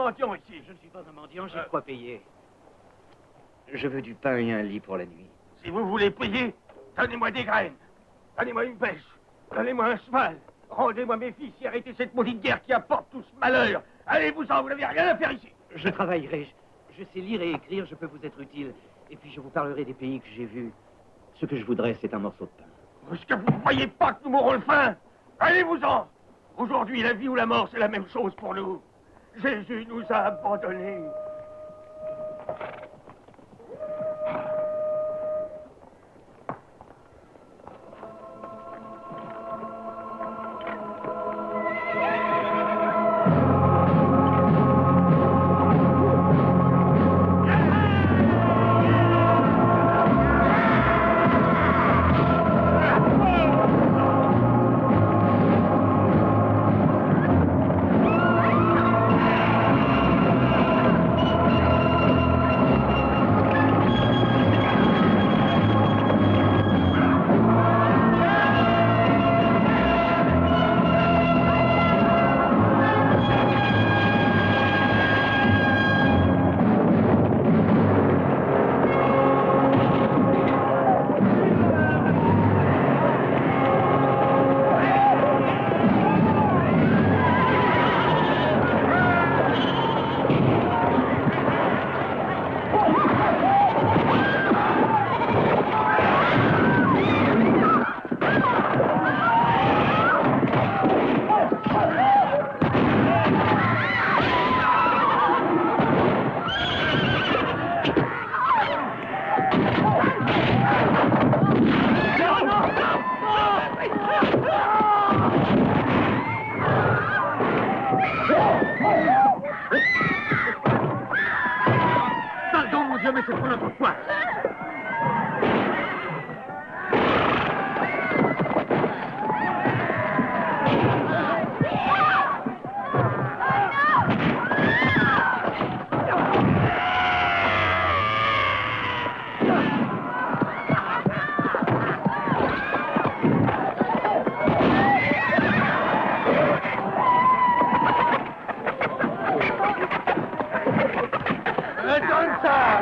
mendiant ici. Je ne suis pas un mendiant, j'ai de quoi payer. Je veux du pain et un lit pour la nuit. Si vous voulez payer, donnez-moi des graines. Donnez-moi une pêche. Donnez-moi un cheval. Rendez-moi mes fils et arrêtez cette maudite guerre qui apporte tout ce malheur. Allez-vous-en, vous n'avez rien à faire ici. Je travaillerai. Je sais lire et écrire, je peux vous être utile. Et puis je vous parlerai des pays que j'ai vus. Ce que je voudrais, c'est un morceau de pain. Est-ce que vous ne croyez pas que nous mourrons de faim? Allez-vous-en. Aujourd'hui, la vie ou la mort, c'est la même chose pour nous. Jésus nous a abandonnés. Pardon, mon Dieu, mais c'est pour notre foi. Donne ça!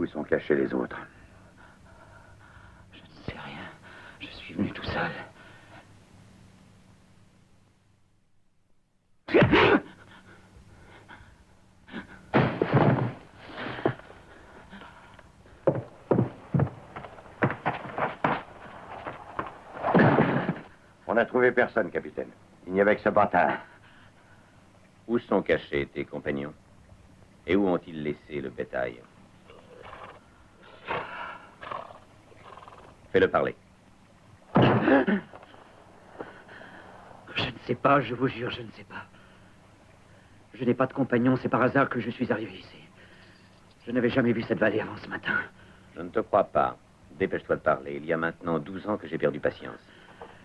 Où sont cachés les autres? Je ne sais rien. Je suis venu tout seul. On n'a trouvé personne, capitaine. Il n'y avait que ce bâtard. Où sont cachés tes compagnons? Et où ont-ils laissé le bétail? Fais-le parler. Je ne sais pas, je vous jure, je ne sais pas. Je n'ai pas de compagnon, c'est par hasard que je suis arrivé ici. Je n'avais jamais vu cette vallée avant ce matin. Je ne te crois pas. Dépêche-toi de parler. Il y a maintenant 12 ans que j'ai perdu patience.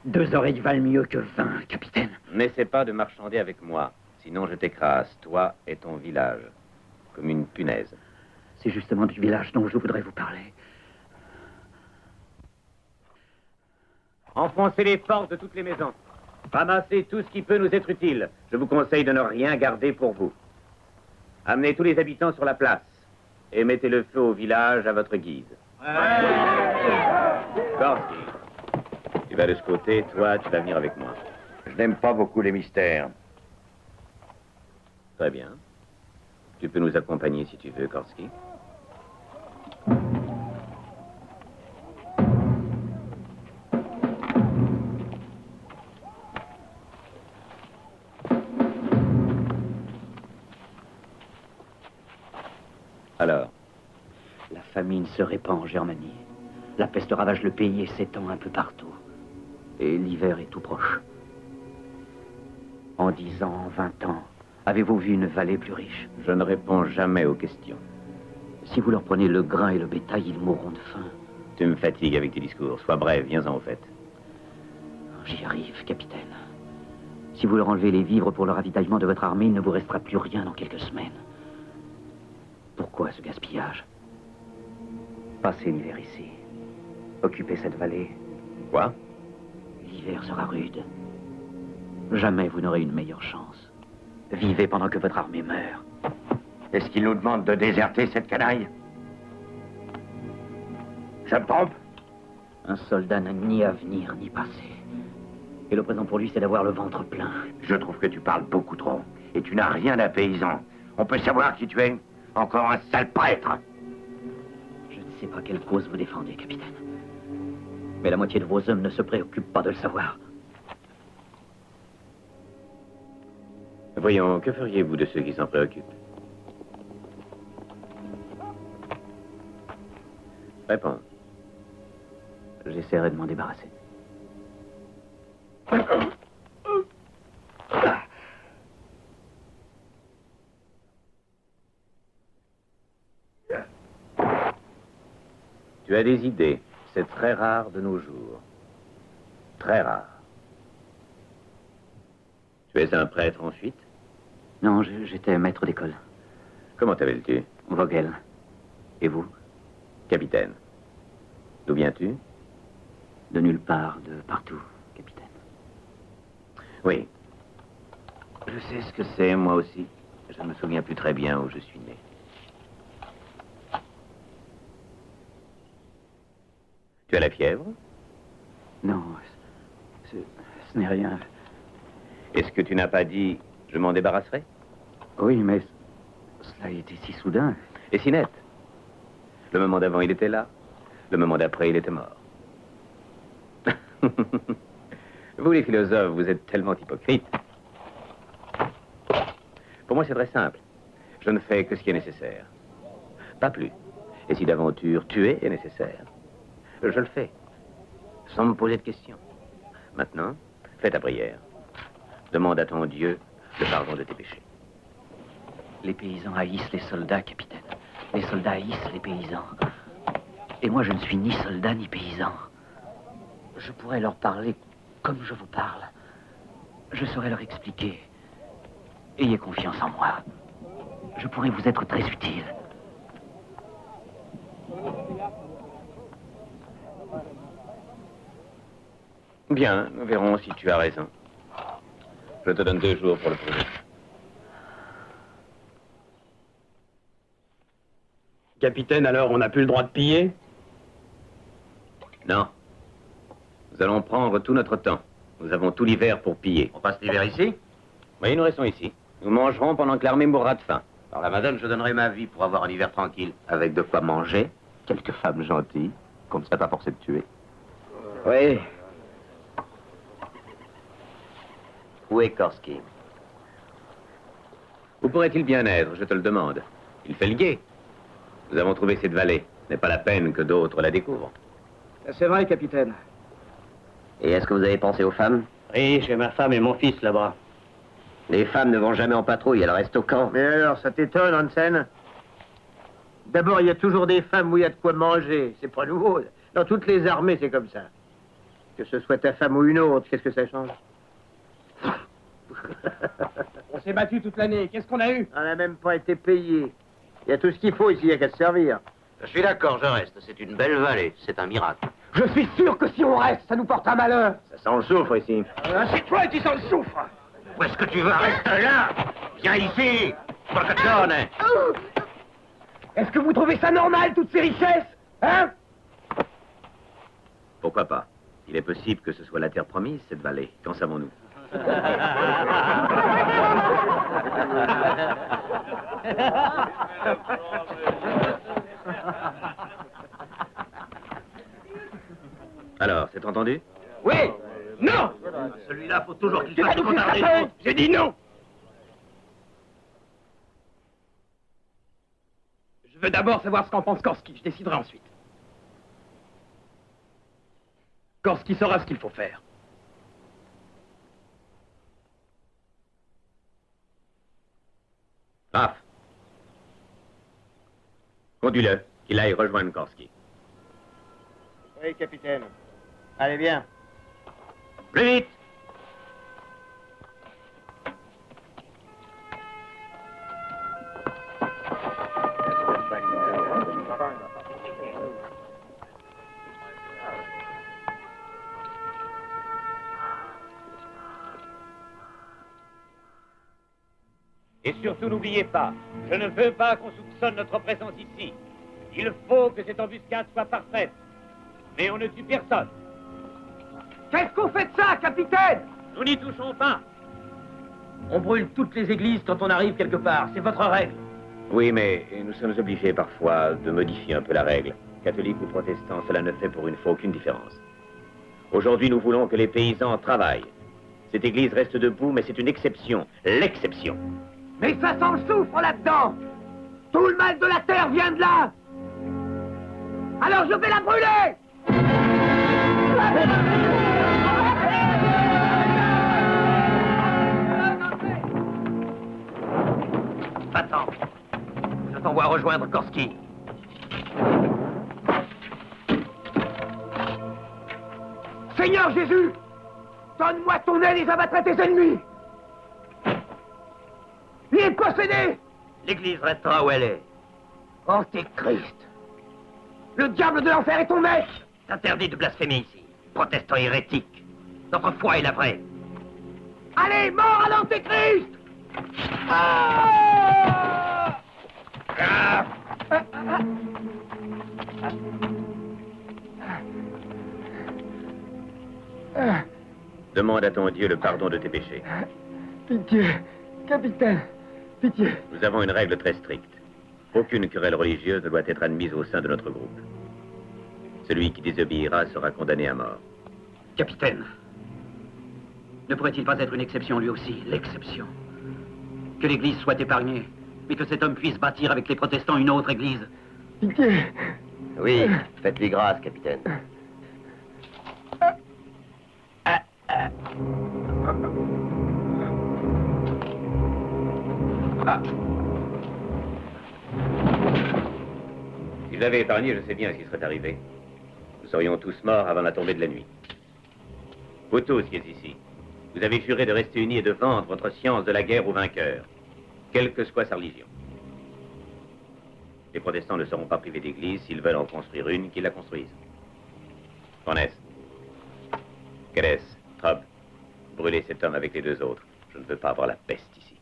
2 oreilles valent mieux que 20, capitaine. N'essaie pas de marchander avec moi. Sinon, je t'écrase, toi et ton village. Comme une punaise. C'est justement du village dont je voudrais vous parler. Enfoncez les portes de toutes les maisons. Ramassez tout ce qui peut nous être utile. Je vous conseille de ne rien garder pour vous. Amenez tous les habitants sur la place. Et mettez le feu au village à votre guise. Gorski, tu vas de ce côté, toi, tu vas venir avec moi. Je n'aime pas beaucoup les mystères. Très bien. Tu peux nous accompagner si tu veux, Gorski. Alors, la famine se répand en Germanie. La peste ravage le pays et s'étend un peu partout. Et l'hiver est tout proche. En 10 ans, en 20 ans, avez-vous vu une vallée plus riche? je ne réponds jamais aux questions. Si vous leur prenez le grain et le bétail, ils mourront de faim. Tu me fatigues avec tes discours. Sois bref, viens-en au fait. J'y arrive, capitaine. Si vous leur enlevez les vivres pour le ravitaillement de votre armée, il ne vous restera plus rien dans quelques semaines. Pourquoi ce gaspillage? Passez l'hiver ici. Occupez cette vallée. Quoi? L'hiver sera rude. Jamais vous n'aurez une meilleure chance. Vivez pendant que votre armée meurt. Est-ce qu'il nous demande de déserter cette canaille? Je me trompe? Un soldat n'a ni avenir ni passé. Et le présent pour lui, c'est d'avoir le ventre plein. Je trouve que tu parles beaucoup trop. Et tu n'as rien d'un paysan. On peut savoir qui tu es? Encore un sale prêtre. Je ne sais pas quelle cause vous défendez, capitaine. Mais la moitié de vos hommes ne se préoccupent pas de le savoir. Voyons, que feriez-vous de ceux qui s'en préoccupent? Réponds. J'essaierai de m'en débarrasser. Tu as des idées. C'est très rare de nos jours. Très rare. Tu es un prêtre ensuite? Non, j'étais maître d'école. Comment t'appelles-tu? Vogel. Et vous? Capitaine. D'où viens-tu? De nulle part, de partout, capitaine. Oui. Je sais ce que c'est, moi aussi. Je ne me souviens plus très bien où je suis né. Tu as la fièvre? Non, ce n'est rien. Est-ce que tu n'as pas dit « je m'en débarrasserai » ? Oui, mais cela a été si soudain. Et si net. Le moment d'avant, il était là. Le moment d'après, il était mort. Vous, les philosophes, vous êtes tellement hypocrites. Pour moi, c'est très simple. Je ne fais que ce qui est nécessaire. Pas plus. Et si d'aventure tuer est nécessaire, je le fais. Sans me poser de questions. Maintenant, fais ta prière. Demande à ton Dieu le pardon de tes péchés. Les paysans haïssent les soldats, capitaine. Les soldats haïssent les paysans. Et moi, je ne suis ni soldat ni paysan. Je pourrais leur parler comme je vous parle. Je saurais leur expliquer. Ayez confiance en moi. Je pourrais vous être très utile. Bien, nous verrons si tu as raison. Je te donne 2 jours pour le prouver. Capitaine, alors on n'a plus le droit de piller? Non. Nous allons prendre tout notre temps. Nous avons tout l'hiver pour piller. On passe l'hiver ici? Oui, nous restons ici. Nous mangerons pendant que l'armée mourra de faim. Par la madone, je donnerai ma vie pour avoir un hiver tranquille. Avec de quoi manger, quelques femmes gentilles, qu'on ne serait pas forcé de tuer. Oui. Où est Korski? Où pourrait-il bien être, je te le demande? Il fait le guet. Nous avons trouvé cette vallée. Ce n'est pas la peine que d'autres la découvrent. C'est vrai, capitaine. Et est-ce que vous avez pensé aux femmes? Oui, j'ai ma femme et mon fils là-bas. Les femmes ne vont jamais en patrouille, elles restent au camp. Mais alors, ça t'étonne, Hansen? D'abord, il y a toujours des femmes où il y a de quoi manger. C'est pas nouveau. Dans toutes les armées, c'est comme ça. Que ce soit ta femme ou une autre, qu'est-ce que ça change? On s'est battu toute l'année. Qu'est-ce qu'on a eu? On n'a même pas été payé. Il y a tout ce qu'il faut ici, il n'y a qu'à se servir. Je suis d'accord, je reste. C'est une belle vallée, c'est un miracle. Je suis sûr que si on reste, ça nous portera malheur. Ça sent le soufre ici. C'est toi qui sens le souffre. Où est-ce que tu vas? Reste là! Viens ici! Porcatone! Est-ce que vous trouvez ça normal, toutes ces richesses? Hein? Pourquoi pas? Il est possible que ce soit la terre promise, cette vallée. Qu'en savons-nous? Alors, c'est entendu? Oui. Non. Celui-là, faut toujours qu'il Tu vas fasse nous condamner faire les taper. autres. J'ai dit non. Je veux d'abord savoir ce qu'en pense Korski. Je déciderai ensuite. Korski saura ce qu'il faut faire. Raph. Conduis-le, qu'il aille rejoindre Korski. Oui, capitaine. Allez, bien. Plus vite! Et surtout, n'oubliez pas, je ne veux pas qu'on soupçonne notre présence ici. Il faut que cette embuscade soit parfaite. Mais on ne tue personne. Qu'est-ce qu'on fait de ça, capitaine? Nous n'y touchons pas. On brûle toutes les églises quand on arrive quelque part. C'est votre règle. Oui, mais nous sommes obligés parfois de modifier un peu la règle. Catholique ou protestant, cela ne fait pour une fois aucune différence. Aujourd'hui, nous voulons que les paysans travaillent. Cette église reste debout, mais c'est une exception. L'exception. Mais ça sent le soufre là-dedans. Tout le mal de la terre vient de là. Alors je vais la brûler. Attends. Je t'envoie rejoindre Korski. Seigneur Jésus, donne-moi ton aile et j'abattrai tes ennemis. Il est possédé. L'église restera où elle est. Antéchrist. Le diable de l'enfer est ton maître. C'est interdit de blasphémer ici. Protestant hérétique. Notre foi est la vraie. Allez, mort à l'Antéchrist. Demande à ton Dieu le pardon de tes péchés. Pitié, capitaine, pitié. Nous avons une règle très stricte. Aucune querelle religieuse ne doit être admise au sein de notre groupe. Celui qui désobéira sera condamné à mort. Capitaine, ne pourrait-il pas être une exception lui aussi, l'exception? Que l'Église soit épargnée, mais que cet homme puisse bâtir avec les protestants une autre Église. Pitié. Oui, faites-lui grâce, capitaine. Si je l'avais épargné, je sais bien ce qui serait arrivé. Nous serions tous morts avant la tombée de la nuit. Vous tous qui êtes ici, vous avez juré de rester unis et de vendre votre science de la guerre aux vainqueurs, quelle que soit sa religion. Les protestants ne seront pas privés d'église s'ils veulent en construire une, qu'ils la construisent. Fornès, Keres, Trob, brûlez cet homme avec les deux autres. Je ne veux pas avoir la peste ici.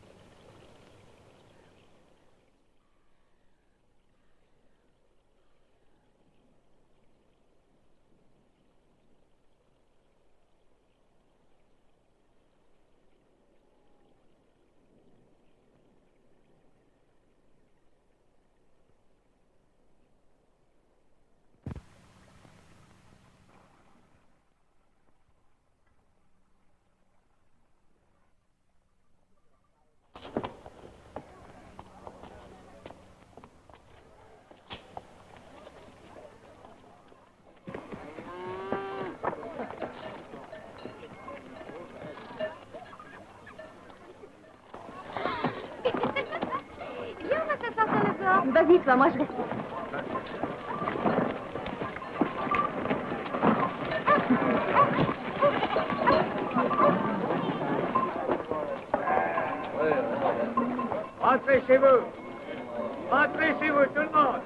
Vas-y, toi, moi je reste. Rentrez chez vous. Rentrez chez vous, tout le monde.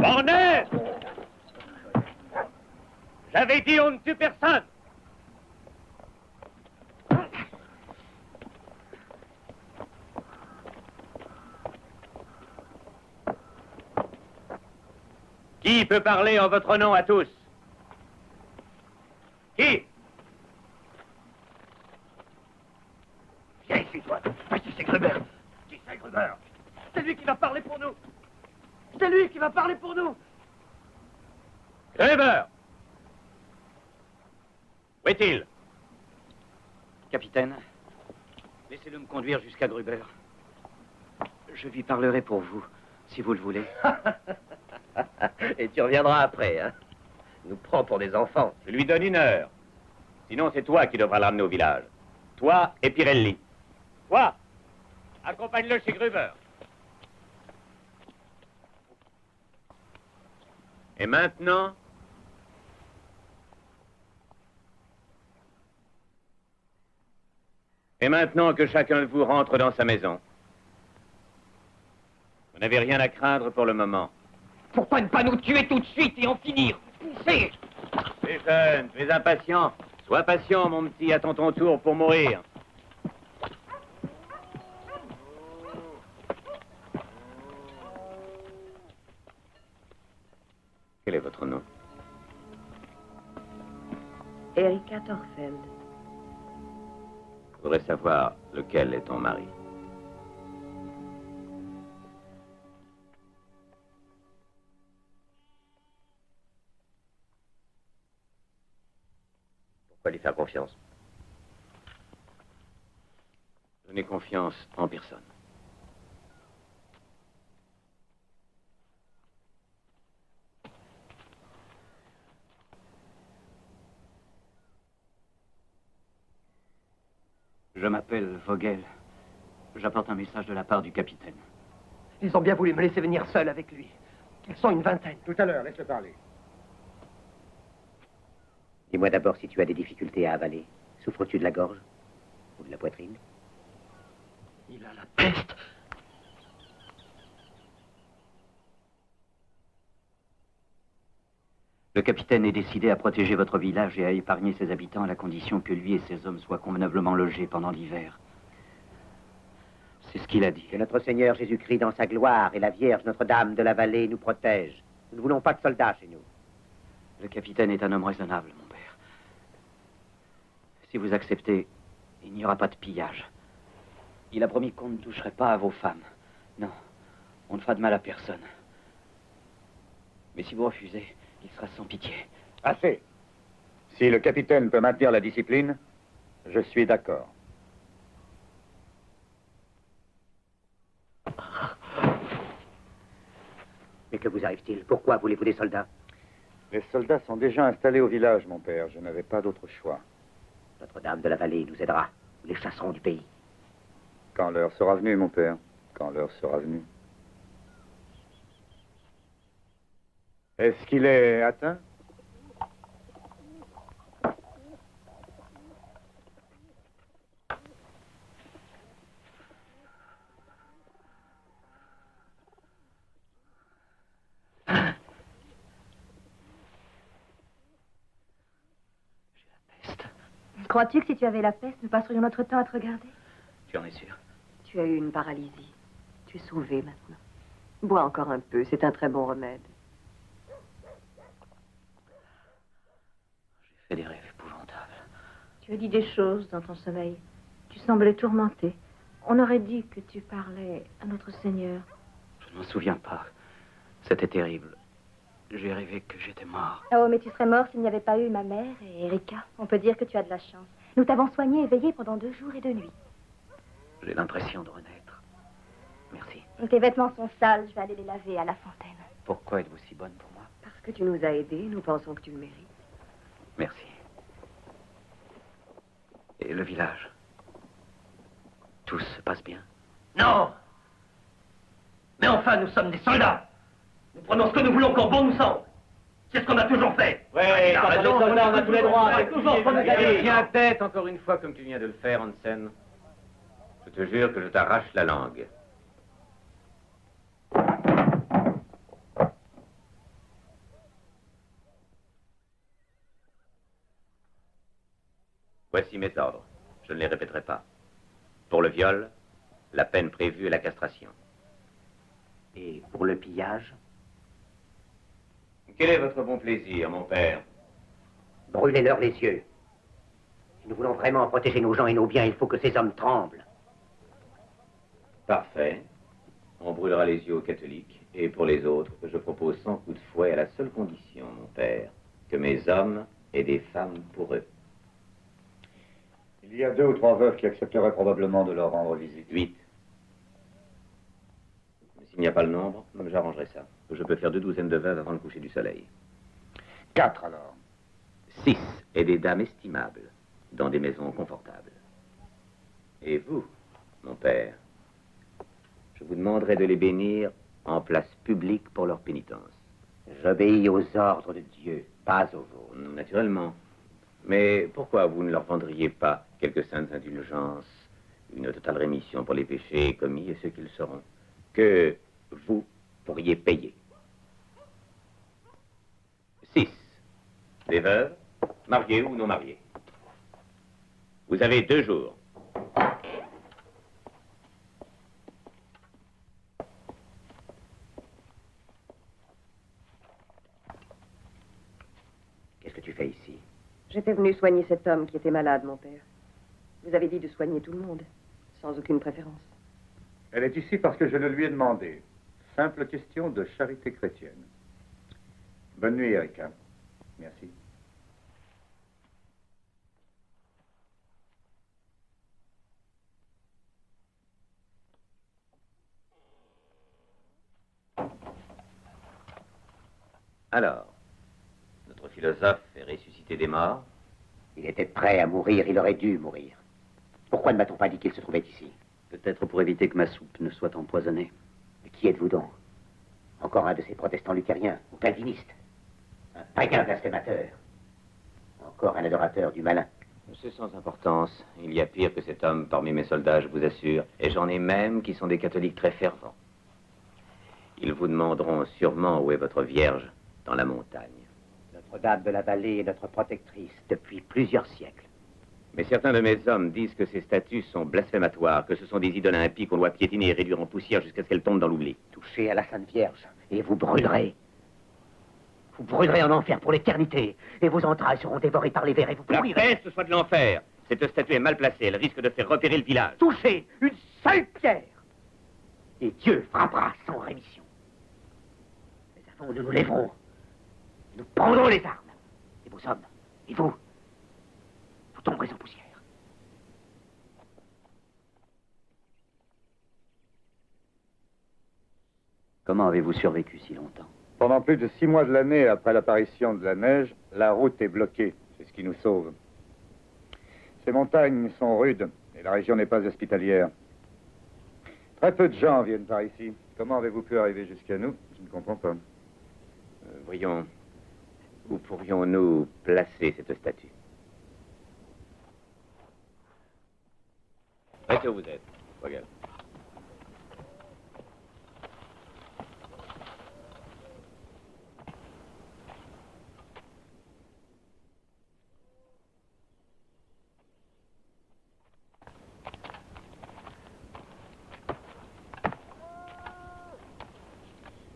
Bornet! J'avais dit on ne tue personne! Qui peut parler en votre nom à tous? Qui? Viens ici, toi. Voici, c'est Gruber. Qui c'est, Gruber? C'est lui qui va parler pour nous. C'est lui qui va parler pour nous. Gruber! Où est-il? Capitaine, laissez-le me conduire jusqu'à Gruber. Je lui parlerai pour vous, si vous le voulez. Et tu reviendras après, hein? Il nous prend pour des enfants. Je lui donne 1 heure. Sinon, c'est toi qui devras l'amener au village. Toi et Pirelli. Toi, accompagne-le chez Gruber. Et maintenant... Et maintenant que chacun de vous rentre dans sa maison. Vous n'avez rien à craindre pour le moment. Pourquoi ne pas nous tuer tout de suite et en finir? Poussez! Tu es jeune, tu es impatient. Sois patient, mon petit, attends ton tour pour mourir. Quel est votre nom? Erika Thorfeld. Je voudrais savoir lequel est ton mari. Pourquoi lui faire confiance? Je n'ai confiance en personne. Je m'appelle Vogel. J'apporte un message de la part du capitaine. Ils ont bien voulu me laisser venir seul avec lui. Ils sont une vingtaine. Tout à l'heure, laisse-le parler. Dis-moi d'abord si tu as des difficultés à avaler. Souffres-tu de la gorge? Ou de la poitrine? Il a la peste. Le capitaine est décidé à protéger votre village et à épargner ses habitants à la condition que lui et ses hommes soient convenablement logés pendant l'hiver. C'est ce qu'il a dit. Que notre Seigneur Jésus-Christ dans sa gloire et la Vierge Notre-Dame de la Vallée nous protègent. Nous ne voulons pas de soldats chez nous. Le capitaine est un homme raisonnable, mon père. Si vous acceptez, il n'y aura pas de pillage. Il a promis qu'on ne toucherait pas à vos femmes. Non, on ne fera de mal à personne. Mais si vous refusez, il sera sans pitié. Assez. Si le capitaine peut maintenir la discipline, je suis d'accord. Mais que vous arrive-t-il? Pourquoi voulez-vous des soldats? Les soldats sont déjà installés au village, mon père. Je n'avais pas d'autre choix. Notre-Dame de la Vallée nous aidera. Nous les chasserons du pays. Quand l'heure sera venue, mon père. Quand l'heure sera venue. Est-ce qu'il est atteint? Crois-tu que si tu avais la peste, nous passerions notre temps à te regarder? Tu en es sûr? Tu as eu une paralysie. Tu es sauvé maintenant. Bois encore un peu, c'est un très bon remède. J'ai fait des rêves épouvantables. Tu as dit des choses dans ton sommeil. Tu semblais tourmenté. On aurait dit que tu parlais à notre Seigneur. Je ne m'en souviens pas. C'était terrible. J'ai rêvé que j'étais mort. Oh, mais tu serais mort s'il n'y avait pas eu ma mère et Erika. On peut dire que tu as de la chance. Nous t'avons soigné et veillé pendant 2 jours et 2 nuits. J'ai l'impression de renaître. Merci. Tes vêtements sont sales, je vais aller les laver à la fontaine. Pourquoi êtes-vous si bonne pour moi? Parce que tu nous as aidés, nous pensons que tu le mérites. Merci. Et le village? Tout se passe bien? Non! Mais enfin, nous sommes des soldats. Nous prenons ce que nous voulons quand bon nous semble. C'est ce qu'on a toujours fait. Oui, quand on est soldat, on a tous les droits. Tiens tête encore une fois comme tu viens de le faire, Hansen. Je te jure que je t'arrache la langue. Voici mes ordres. Je ne les répéterai pas. Pour le viol, la peine prévue est la castration. Et pour le pillage? Quel est votre bon plaisir, mon père? Brûlez-leur les yeux. Si nous voulons vraiment protéger nos gens et nos biens, il faut que ces hommes tremblent. Parfait. On brûlera les yeux aux catholiques. Et pour les autres, je propose 100 coups de fouet à la seule condition, mon père, que mes hommes aient des femmes pour eux. Il y a 2 ou 3 veuves qui accepteraient probablement de leur rendre visite. 8. S'il n'y a pas le nombre, j'arrangerai ça. Je peux faire 2 douzaines de veuves avant le coucher du soleil. 4 alors. 6 et des dames estimables, dans des maisons confortables. Et vous, mon père, je vous demanderai de les bénir en place publique pour leur pénitence. J'obéis aux ordres de Dieu, pas aux vôtres. Naturellement. Mais pourquoi vous ne leur vendriez pas quelques saintes indulgences, une totale rémission pour les péchés commis et ceux qu'ils seront, que vous pourriez payer? 6. Des veuves, mariées ou non mariées. Vous avez 2 jours. Qu'est-ce que tu fais ici? J'étais venu soigner cet homme qui était malade, mon père. Vous avez dit de soigner tout le monde, sans aucune préférence. Elle est ici parce que je le lui ai demandé. Simple question de charité chrétienne. Bonne nuit, Erika. Merci. Alors, notre philosophe est ressuscité des morts. Il était prêt à mourir, il aurait dû mourir. Pourquoi ne m'a-t-on pas dit qu'il se trouvait ici? Peut-être pour éviter que ma soupe ne soit empoisonnée. Mais qui êtes-vous donc? Encore un de ces protestants luthériens ou calvinistes? Un païen blasphémateur? Encore un adorateur du malin? C'est sans importance. Il y a pire que cet homme parmi mes soldats, je vous assure. Et j'en ai même qui sont des catholiques très fervents. Ils vous demanderont sûrement où est votre Vierge dans la montagne. Notre-Dame de la Vallée est notre protectrice depuis plusieurs siècles. Mais certains de mes hommes disent que ces statues sont blasphématoires, que ce sont des idoles impies qu'on doit piétiner et réduire en poussière jusqu'à ce qu'elles tombent dans l'oubli. Touchez à la Sainte Vierge et vous brûlerez. Vous brûlerez en enfer pour l'éternité et vos entrailles seront dévorées par les vers et vous La pourrirez. peste soit de l'enfer. Cette statue est mal placée, elle risque de faire repérer le village. Touchez une seule pierre et Dieu frappera sans rémission. Mais avant, nous nous lèverons. Nous prendrons les armes. Et vos hommes, et vous tomberez en poussière. Comment avez-vous survécu si longtemps? Pendant plus de 6 mois de l'année après l'apparition de la neige, la route est bloquée. C'est ce qui nous sauve. Ces montagnes sont rudes et la région n'est pas hospitalière. Très peu de gens viennent par ici. Comment avez-vous pu arriver jusqu'à nous? Je ne comprends pas. Voyons, où pourrions-nous placer cette statue? Restez où vous êtes. Regarde.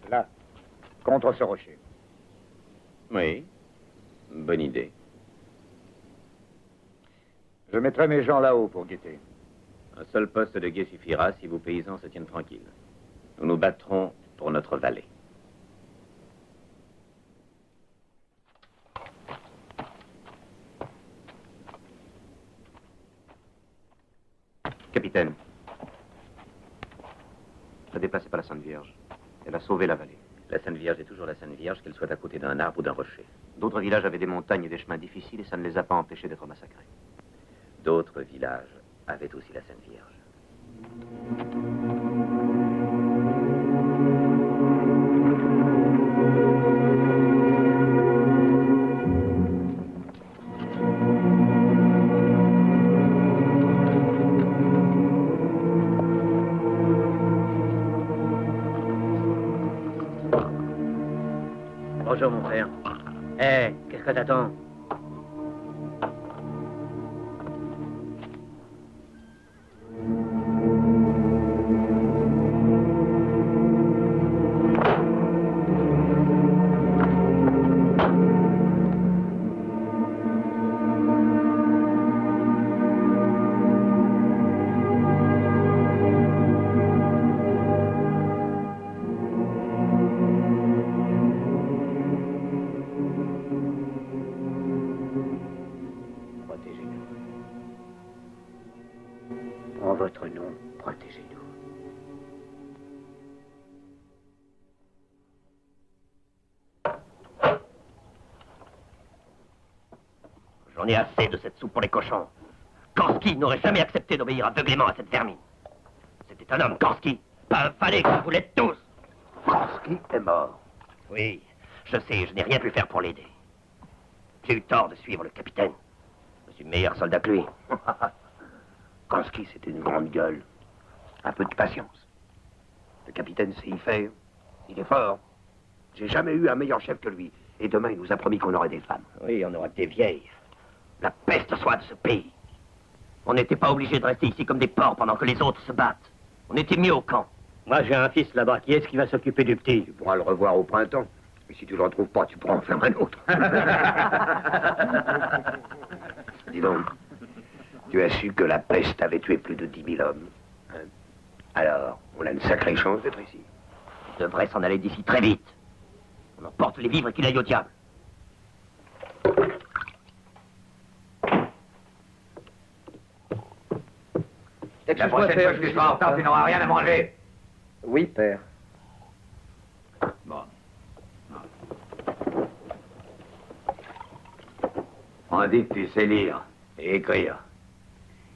Là, contre ce rocher. Oui, bonne idée. Je mettrai mes gens là-haut pour guetter. Un seul poste de guet suffira si vos paysans se tiennent tranquilles. Nous nous battrons pour notre vallée. Capitaine, ne déplacez pas la Sainte Vierge. Elle a sauvé la vallée. La Sainte Vierge est toujours la Sainte Vierge, qu'elle soit à côté d'un arbre ou d'un rocher. D'autres villages avaient des montagnes et des chemins difficiles et ça ne les a pas empêchés d'être massacrés. D'autres villages avaient aussi la Sainte Vierge. Bonjour, mon frère. Eh, qu'est-ce que t'attends? En votre nom, protégez-nous. J'en ai assez de cette soupe pour les cochons. Korski n'aurait jamais accepté d'obéir aveuglément à cette vermine. C'était un homme, Korski, pas un falais que vous l'êtes tous. Korski est mort. Oui, je sais, je n'ai rien pu faire pour l'aider. J'ai eu tort de suivre le capitaine. Je suis meilleur soldat que lui. Korski, c'était une grande gueule. Un peu de patience. Le capitaine sait y faire. Il est fort. J'ai jamais eu un meilleur chef que lui. Et demain, il nous a promis qu'on aurait des femmes. Oui, on aura des vieilles. La peste soit de ce pays. On n'était pas obligés de rester ici comme des porcs pendant que les autres se battent. On était mieux au camp. Moi, j'ai un fils là-bas. Qui est-ce qui va s'occuper du petit? Tu pourras le revoir au printemps. Et si tu ne le retrouves pas, tu pourras en faire un autre. Dis donc, tu as su que la peste avait tué plus de 10 000 hommes. Hein? Alors, on a une sacrée chance d'être ici. On devrait s'en aller d'ici très vite. On emporte les vivres et qu'il aille au diable. La prochaine fois que tu seras en retard, tu n'auras rien à manger. Oui, père. Bon. On dit que tu sais lire et écrire.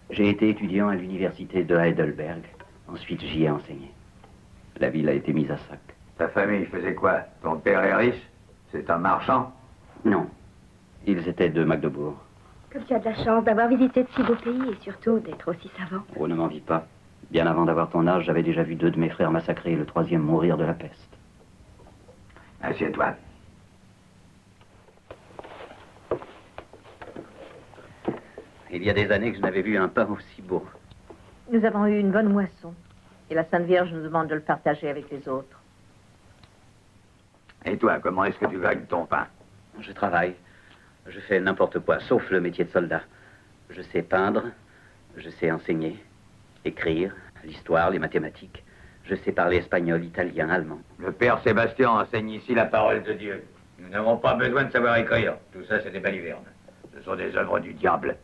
J'ai été étudiant à l'université de Heidelberg. Ensuite, j'y ai enseigné. La ville a été mise à sac. Ta famille faisait quoi? Ton père est riche? C'est un marchand? Non. Ils étaient de Magdebourg. Comme tu as de la chance d'avoir visité de si beaux pays et surtout d'être aussi savant. Oh, ne m'envie pas. Bien avant d'avoir ton âge, j'avais déjà vu 2 de mes frères massacrés et le 3e mourir de la peste. Assieds-toi. Il y a des années que je n'avais vu un pain aussi beau. Nous avons eu une bonne moisson. Et la Sainte Vierge nous demande de le partager avec les autres. Et toi, comment est-ce que tu gagnes ton pain? Je travaille. Je fais n'importe quoi, sauf le métier de soldat. Je sais peindre, je sais enseigner, écrire, l'histoire, les mathématiques. Je sais parler espagnol, italien, allemand. Le père Sébastien enseigne ici la parole de Dieu. Nous n'avons pas besoin de savoir écrire. Tout ça, c'est des balivernes. Ce sont des œuvres du diable.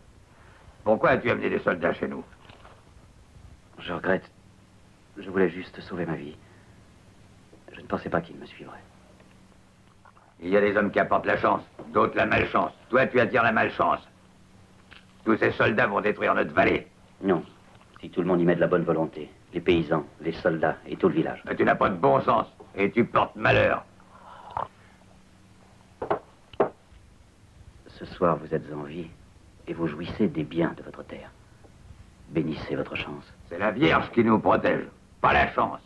Pourquoi as-tu amené des soldats chez nous? Je regrette. Je voulais juste sauver ma vie. Je ne pensais pas qu'ils me suivraient. Il y a des hommes qui apportent la chance, d'autres la malchance. Toi, tu attires la malchance. Tous ces soldats vont détruire notre vallée. Non. Si tout le monde y met de la bonne volonté. Les paysans, les soldats et tout le village. Mais tu n'as pas de bon sens et tu portes malheur. Ce soir, vous êtes en vie et vous jouissez des biens de votre terre. Bénissez votre chance. C'est la Vierge qui nous protège, pas la chance.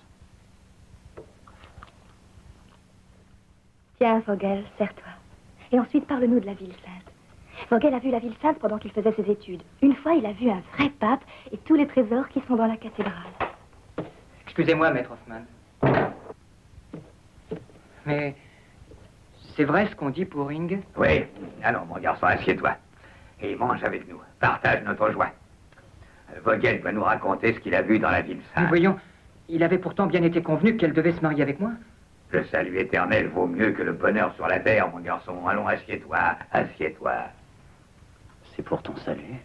Tiens, Vogel, serre-toi. Et ensuite, parle-nous de la ville sainte. Vogel a vu la ville sainte pendant qu'il faisait ses études. Une fois, il a vu un vrai pape et tous les trésors qui sont dans la cathédrale. Excusez-moi, maître Hoffman. Mais c'est vrai ce qu'on dit pour Ring? Oui. Allons, mon garçon, assieds-toi. Et mange avec nous. Partage notre joie. Vogel va nous raconter ce qu'il a vu dans la ville sainte. Mais voyons, il avait pourtant bien été convenu qu'elle devait se marier avec moi. Le salut éternel vaut mieux que le bonheur sur la terre, mon garçon. Allons, assieds-toi, assieds-toi. C'est pour ton salut.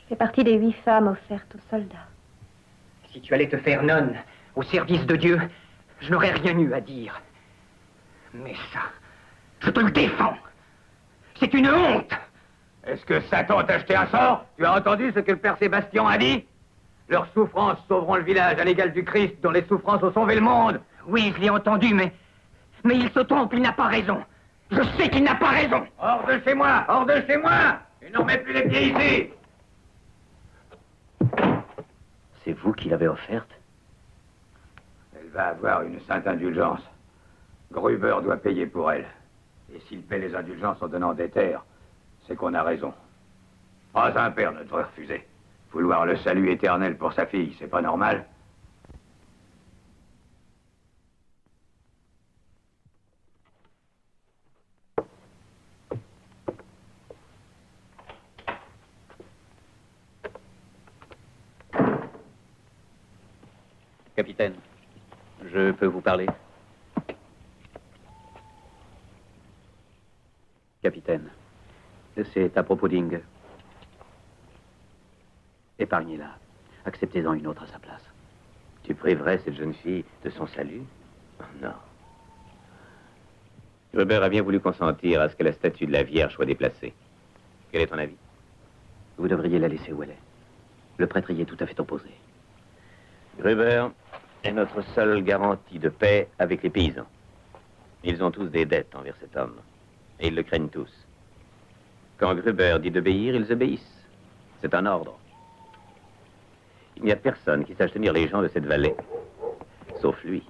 Je fais partie des 8 femmes offertes aux soldats. Si tu allais te faire nonne au service de Dieu, je n'aurais rien eu à dire. Mais ça, je te le défends. C'est une honte. Est-ce que Satan t'a jeté un sort? Tu as entendu ce que le père Sébastien a dit? Leurs souffrances sauveront le village à l'égal du Christ, dont les souffrances ont sauvé le monde. Oui, je l'ai entendu, mais il se trompe, il n'a pas raison. Je sais qu'il n'a pas raison. Hors de chez moi! Hors de chez moi! Et ne remets plus les pieds ici! C'est vous qui l'avez offerte? Elle va avoir une sainte indulgence. Gruber doit payer pour elle. Et s'il paie les indulgences en donnant des terres, c'est qu'on a raison. Pas un père ne devrait refuser. Vouloir le salut éternel pour sa fille, c'est pas normal. Capitaine, je peux vous parler? Capitaine, c'est à propos d'Inge. Épargnez-la. Acceptez-en une autre à sa place. Tu priverais cette jeune fille de son salut? Non. Gruber a bien voulu consentir à ce que la statue de la Vierge soit déplacée. Quel est ton avis? Vous devriez la laisser où elle est. Le prêtre y est tout à fait opposé. Gruber est notre seule garantie de paix avec les paysans. Ils ont tous des dettes envers cet homme. Et ils le craignent tous. Quand Gruber dit d'obéir, ils obéissent. C'est un ordre. Il n'y a personne qui sache tenir les gens de cette vallée, sauf lui.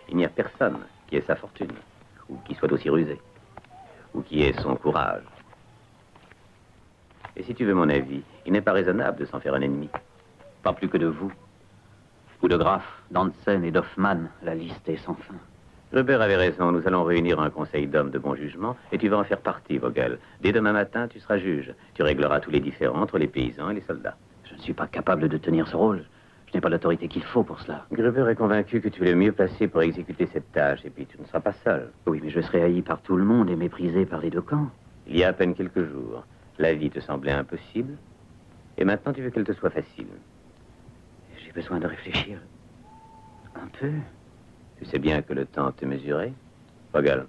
Il n'y a personne qui ait sa fortune, ou qui soit aussi rusé, ou qui ait son courage. Et si tu veux mon avis, il n'est pas raisonnable de s'en faire un ennemi. Pas plus que de vous. Ou de Graf, d'Hansen et d'Hoffmann, la liste est sans fin. Gruber avait raison, nous allons réunir un conseil d'hommes de bon jugement, et tu vas en faire partie, Vogel. Dès demain matin, tu seras juge. Tu régleras tous les différends entre les paysans et les soldats. Je ne suis pas capable de tenir ce rôle. Je n'ai pas l'autorité qu'il faut pour cela. Gruber est convaincu que tu es le mieux placé pour exécuter cette tâche, et puis tu ne seras pas seul. Oui, mais je serai haï par tout le monde et méprisé par les deux camps. Il y a à peine quelques jours, la vie te semblait impossible, et maintenant tu veux qu'elle te soit facile. J'ai besoin de réfléchir. Un peu. Tu sais bien que le temps t'est mesuré, Vogel.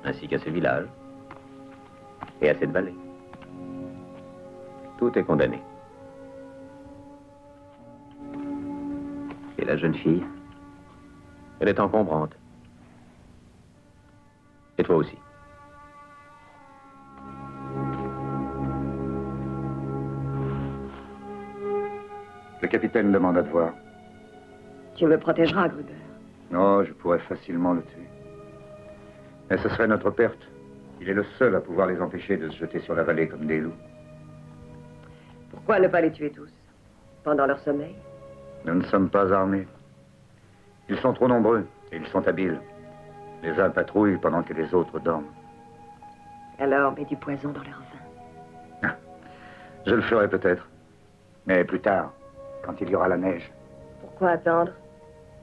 Ainsi qu'à ce village, et à cette vallée. Tout est condamné. Et la jeune fille? Elle est encombrante. Et toi aussi. Le capitaine demande à te voir. Tu me protégeras, Gruber. Non, je pourrais facilement le tuer. Mais ce serait notre perte. Il est le seul à pouvoir les empêcher de se jeter sur la vallée comme des loups. Pourquoi ne pas les tuer tous? Pendant leur sommeil? Nous ne sommes pas armés. Ils sont trop nombreux et ils sont habiles. Les uns patrouillent pendant que les autres dorment. Alors, mets du poison dans leur vin. Je le ferai peut-être. Mais plus tard, quand il y aura la neige. Pourquoi attendre?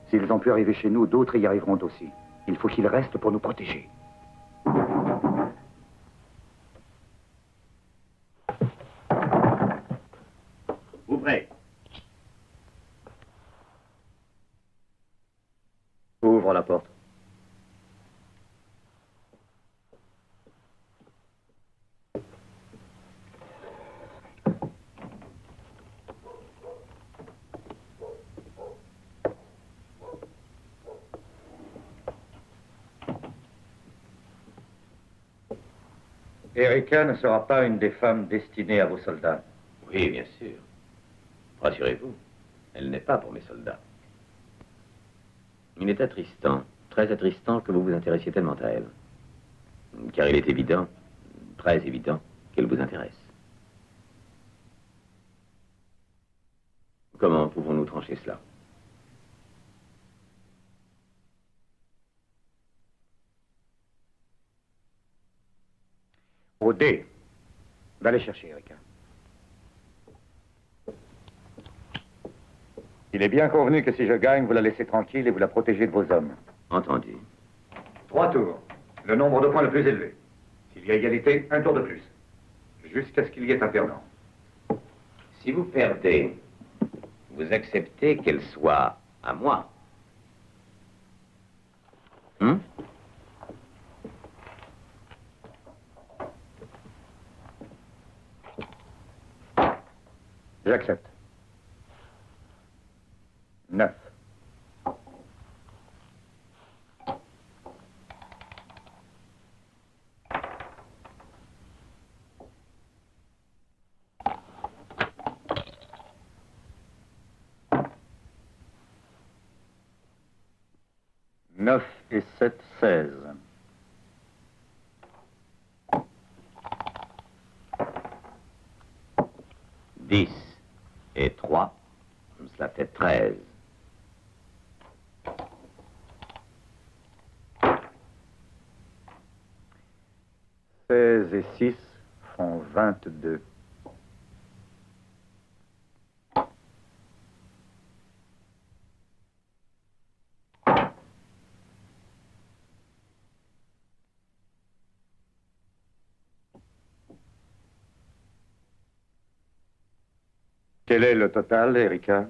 S'ils ont pu arriver chez nous, d'autres y arriveront aussi. Il faut qu'ils restent pour nous protéger. Ouvrez. Ouvre la porte. Erika ne sera pas une des femmes destinées à vos soldats. Oui, bien sûr. Rassurez-vous, elle n'est pas pour mes soldats. Il est attristant, très attristant que vous vous intéressiez tellement à elle. Car il est évident, très évident, qu'elle vous intéresse. Comment pouvons-nous trancher cela? Au dé. Va les chercher, Erika. Il est bien convenu que si je gagne, vous la laissez tranquille et vous la protégez de vos hommes. Entendu. 3 tours. Le nombre de points le plus élevé. S'il y a égalité, un tour de plus. Je jusqu'à ce qu'il y ait un perdant. Si vous perdez, vous acceptez qu'elle soit à moi. J'accepte. 9. Neuf et 7, 16. Dix et 3, cela fait 13. Seize et 6 font 22. Quel est le total, Erika?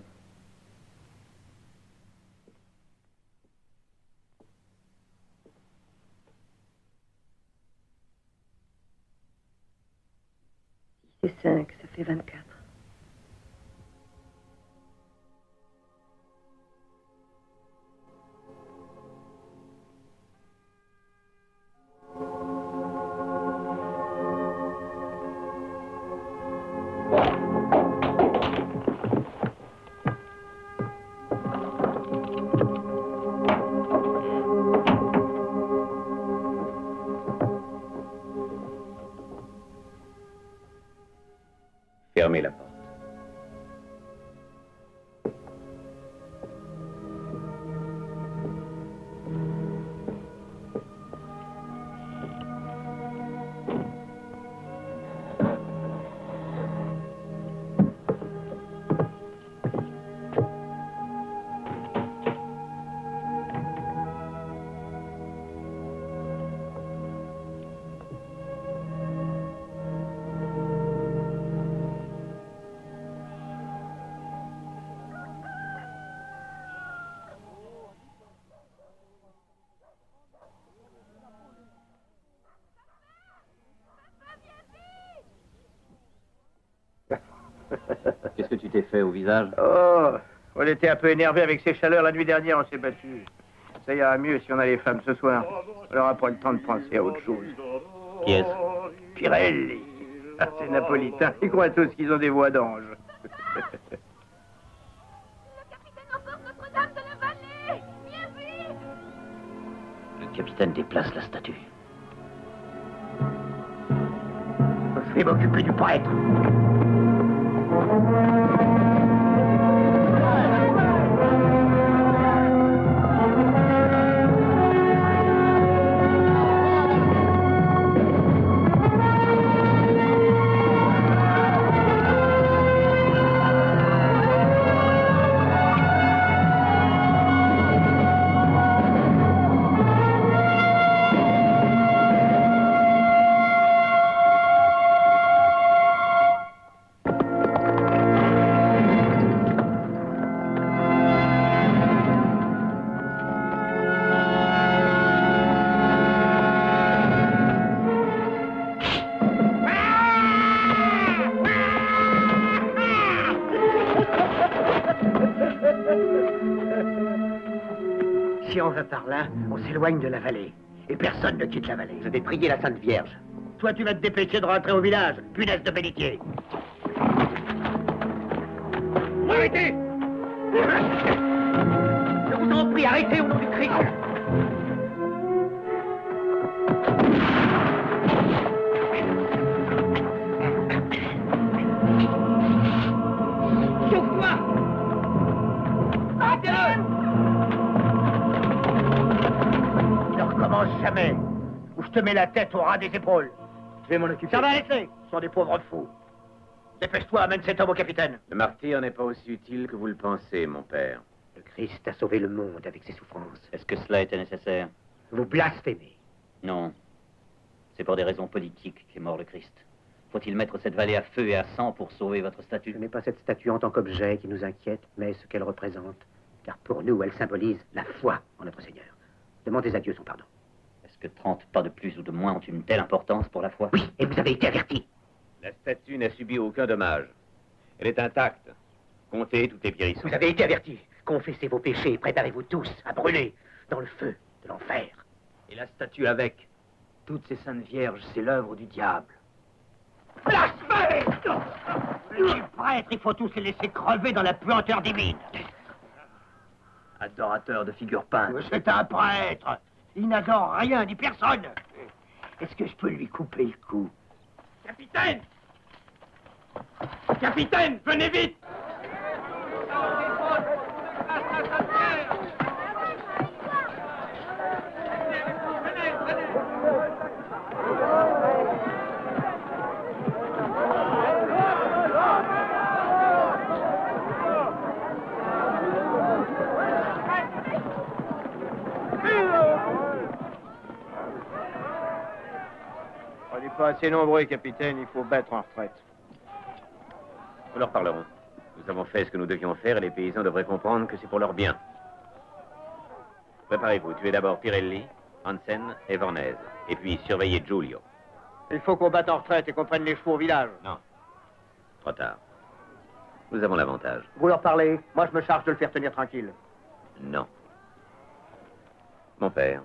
Et 5, ça fait 24. Fermez la porte. Qu'est-ce que tu t'es fait au visage? Oh, on était un peu énervés avec ces chaleurs la nuit dernière, on s'est battu. Ça ira mieux si on a les femmes ce soir. On n'aura pas le temps de penser à autre chose. Qui est-ce? Pirelli. Ah, c'est napolitain. Ils croient tous qu'ils ont des voix d'ange. Le capitaine déplace la statue. Je vais m'occuper du prêtre. Si on va par là, on s'éloigne de la vallée. Et personne ne quitte la vallée. Je vais prier la Sainte Vierge. Toi, tu vas te dépêcher de rentrer au village. Punaise de bénitier. Arrêtez! Je vous en prie, arrêtez au nom du Christ. Sauve-toi! Arrêtez-le! Ne recommence jamais, ou je te mets la tête au ras des épaules. Je vais m'en occuper. Ça va laisser, ce sont des pauvres fous. Dépêche-toi, amène cet homme au capitaine. Le martyr n'est pas aussi utile que vous le pensez, mon père. Le Christ a sauvé le monde avec ses souffrances. Est-ce que cela était nécessaire? Vous blasphémez. Non. C'est pour des raisons politiques qu'est mort le Christ. Faut-il mettre cette vallée à feu et à sang pour sauver votre statue? Ce n'est pas cette statue en tant qu'objet qui nous inquiète, mais ce qu'elle représente. Car pour nous, elle symbolise la foi en notre Seigneur. Demandez à Dieu son pardon. Est-ce que 30 pas de plus ou de moins ont une telle importance pour la foi? Oui, et vous avez été averti. La statue n'a subi aucun dommage. Elle est intacte. Comptez toutes les pierrissements. Vous avez été averti. Confessez vos péchés et préparez-vous tous à brûler dans le feu de l'enfer. Et la statue avec toutes ces saintes vierges, c'est l'œuvre du diable. Blasphème! Les prêtres, il faut tous les laisser crever dans la puanteur divine. Adorateur de figures peintes. C'est un prêtre. Il n'adore rien ni personne. Est-ce que je peux lui couper le cou? Capitaine! Capitaine, venez vite! On n'est pas assez nombreux, capitaine, il faut battre en retraite. Nous leur parlerons. Nous avons fait ce que nous devions faire et les paysans devraient comprendre que c'est pour leur bien. Préparez-vous, tuez d'abord Pirelli, Hansen et Vornez. Et puis surveillez Giulio. Il faut qu'on batte en retraite et qu'on prenne les chevaux au village. Non. Trop tard. Nous avons l'avantage. Vous leur parlez, moi je me charge de le faire tenir tranquille. Non. Mon père.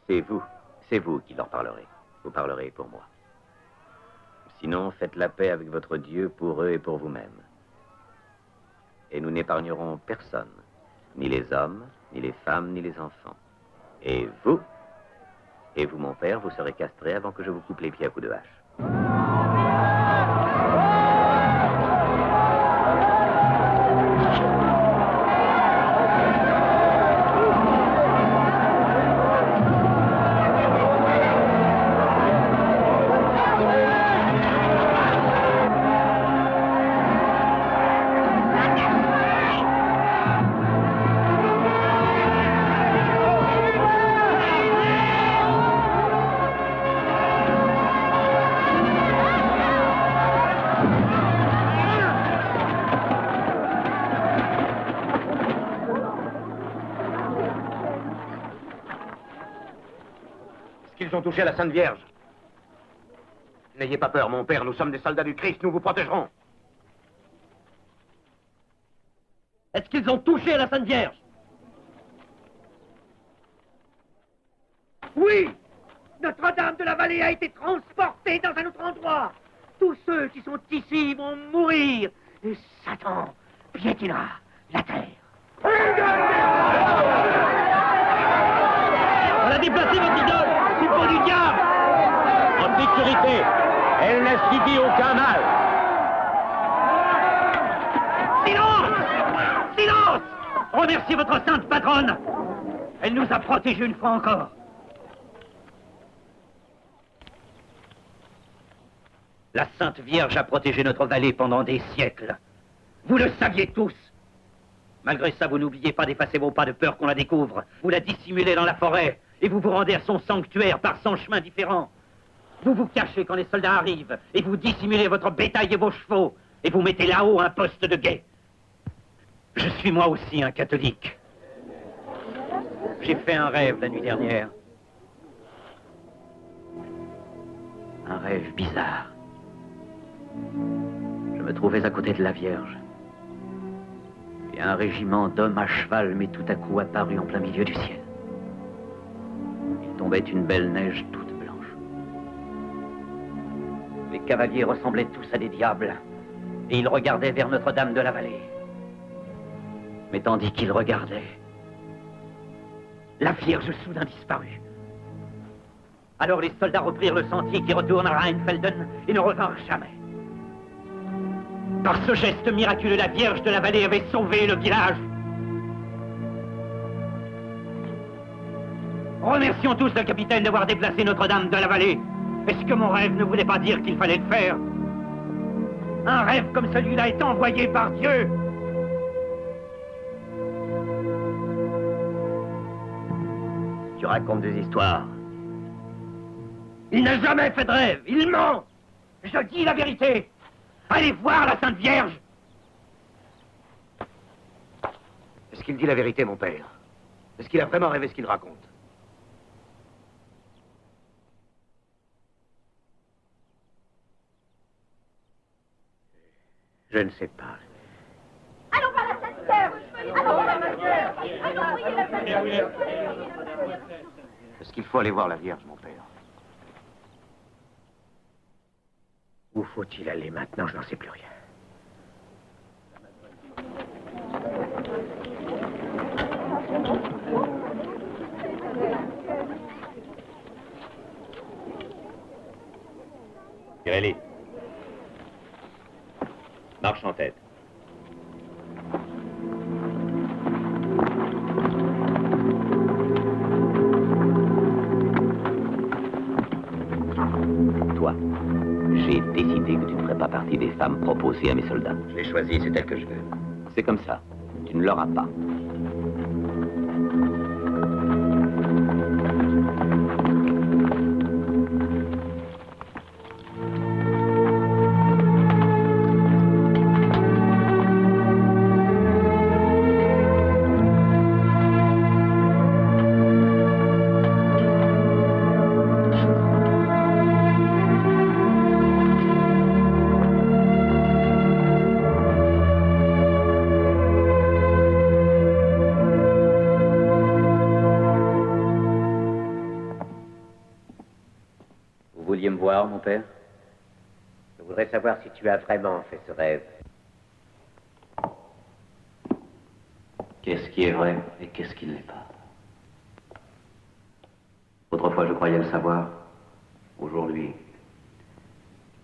C'est vous qui leur parlerez. Vous parlerez pour moi. Sinon, faites la paix avec votre Dieu pour eux et pour vous-même. Et nous n'épargnerons personne. Ni les hommes, ni les femmes, ni les enfants. Et vous, mon père, vous serez castré avant que je vous coupe les pieds à coups de hache. Ils ont touché à la Sainte Vierge. N'ayez pas peur, mon père, nous sommes des soldats du Christ, nous vous protégerons. Est-ce qu'ils ont touché à la Sainte Vierge? Oui! Notre-Dame de la Vallée a été transportée dans un autre endroit. Tous ceux qui sont ici vont mourir. Et Satan piétinera la terre. On a déplacé votre idole! C'est pour du diable! En sécurité, elle n'a subi aucun mal. Silence! Silence! Remerciez votre sainte patronne! Elle nous a protégés une fois encore. La Sainte Vierge a protégé notre vallée pendant des siècles. Vous le saviez tous. Malgré ça, vous n'oubliez pas d'effacer vos pas de peur qu'on la découvre. Vous la dissimulez dans la forêt et vous vous rendez à son sanctuaire par 100 chemins différents. Vous vous cachez quand les soldats arrivent et vous dissimulez votre bétail et vos chevaux et vous mettez là-haut un poste de guet. Je suis moi aussi un catholique. J'ai fait un rêve la nuit dernière. Un rêve bizarre. Je me trouvais à côté de la Vierge. Et un régiment d'hommes à cheval m'est tout à coup apparu en plein milieu du ciel. Il tombait une belle neige toute blanche. Les cavaliers ressemblaient tous à des diables, et ils regardaient vers Notre-Dame de la Vallée. Mais tandis qu'ils regardaient, la Vierge soudain disparut. Alors les soldats reprirent le sentier qui retourne à Rheinfelden et ne revinrent jamais. Par ce geste miraculeux, la Vierge de la Vallée avait sauvé le village. Remercions tous le capitaine d'avoir déplacé Notre-Dame de la Vallée. Est-ce que mon rêve ne voulait pas dire qu'il fallait le faire? Un rêve comme celui-là est envoyé par Dieu. Tu racontes des histoires. Il n'a jamais fait de rêve. Il ment. Je dis la vérité. Allez voir la Sainte Vierge. Est-ce qu'il dit la vérité, mon père? Est-ce qu'il a vraiment rêvé ce qu'il raconte? Je ne sais pas. Allons voir la Sainte Vierge. Allons voir la Sainte Vierge. Allons prier la Sainte Vierge. Est-ce qu'il faut aller voir la Vierge, mon père? Où faut-il aller maintenant? Je n'en sais plus rien. Pirelli. Marche en tête. Toi, j'ai décidé que tu ne ferais pas partie des femmes proposées à mes soldats. Je l'ai choisie, c'est elle que je veux. C'est comme ça. Tu ne l'auras pas. Mon père? Je voudrais savoir si tu as vraiment fait ce rêve. Qu'est-ce qui est vrai et qu'est-ce qui ne l'est pas? Autrefois, je croyais le savoir. Aujourd'hui,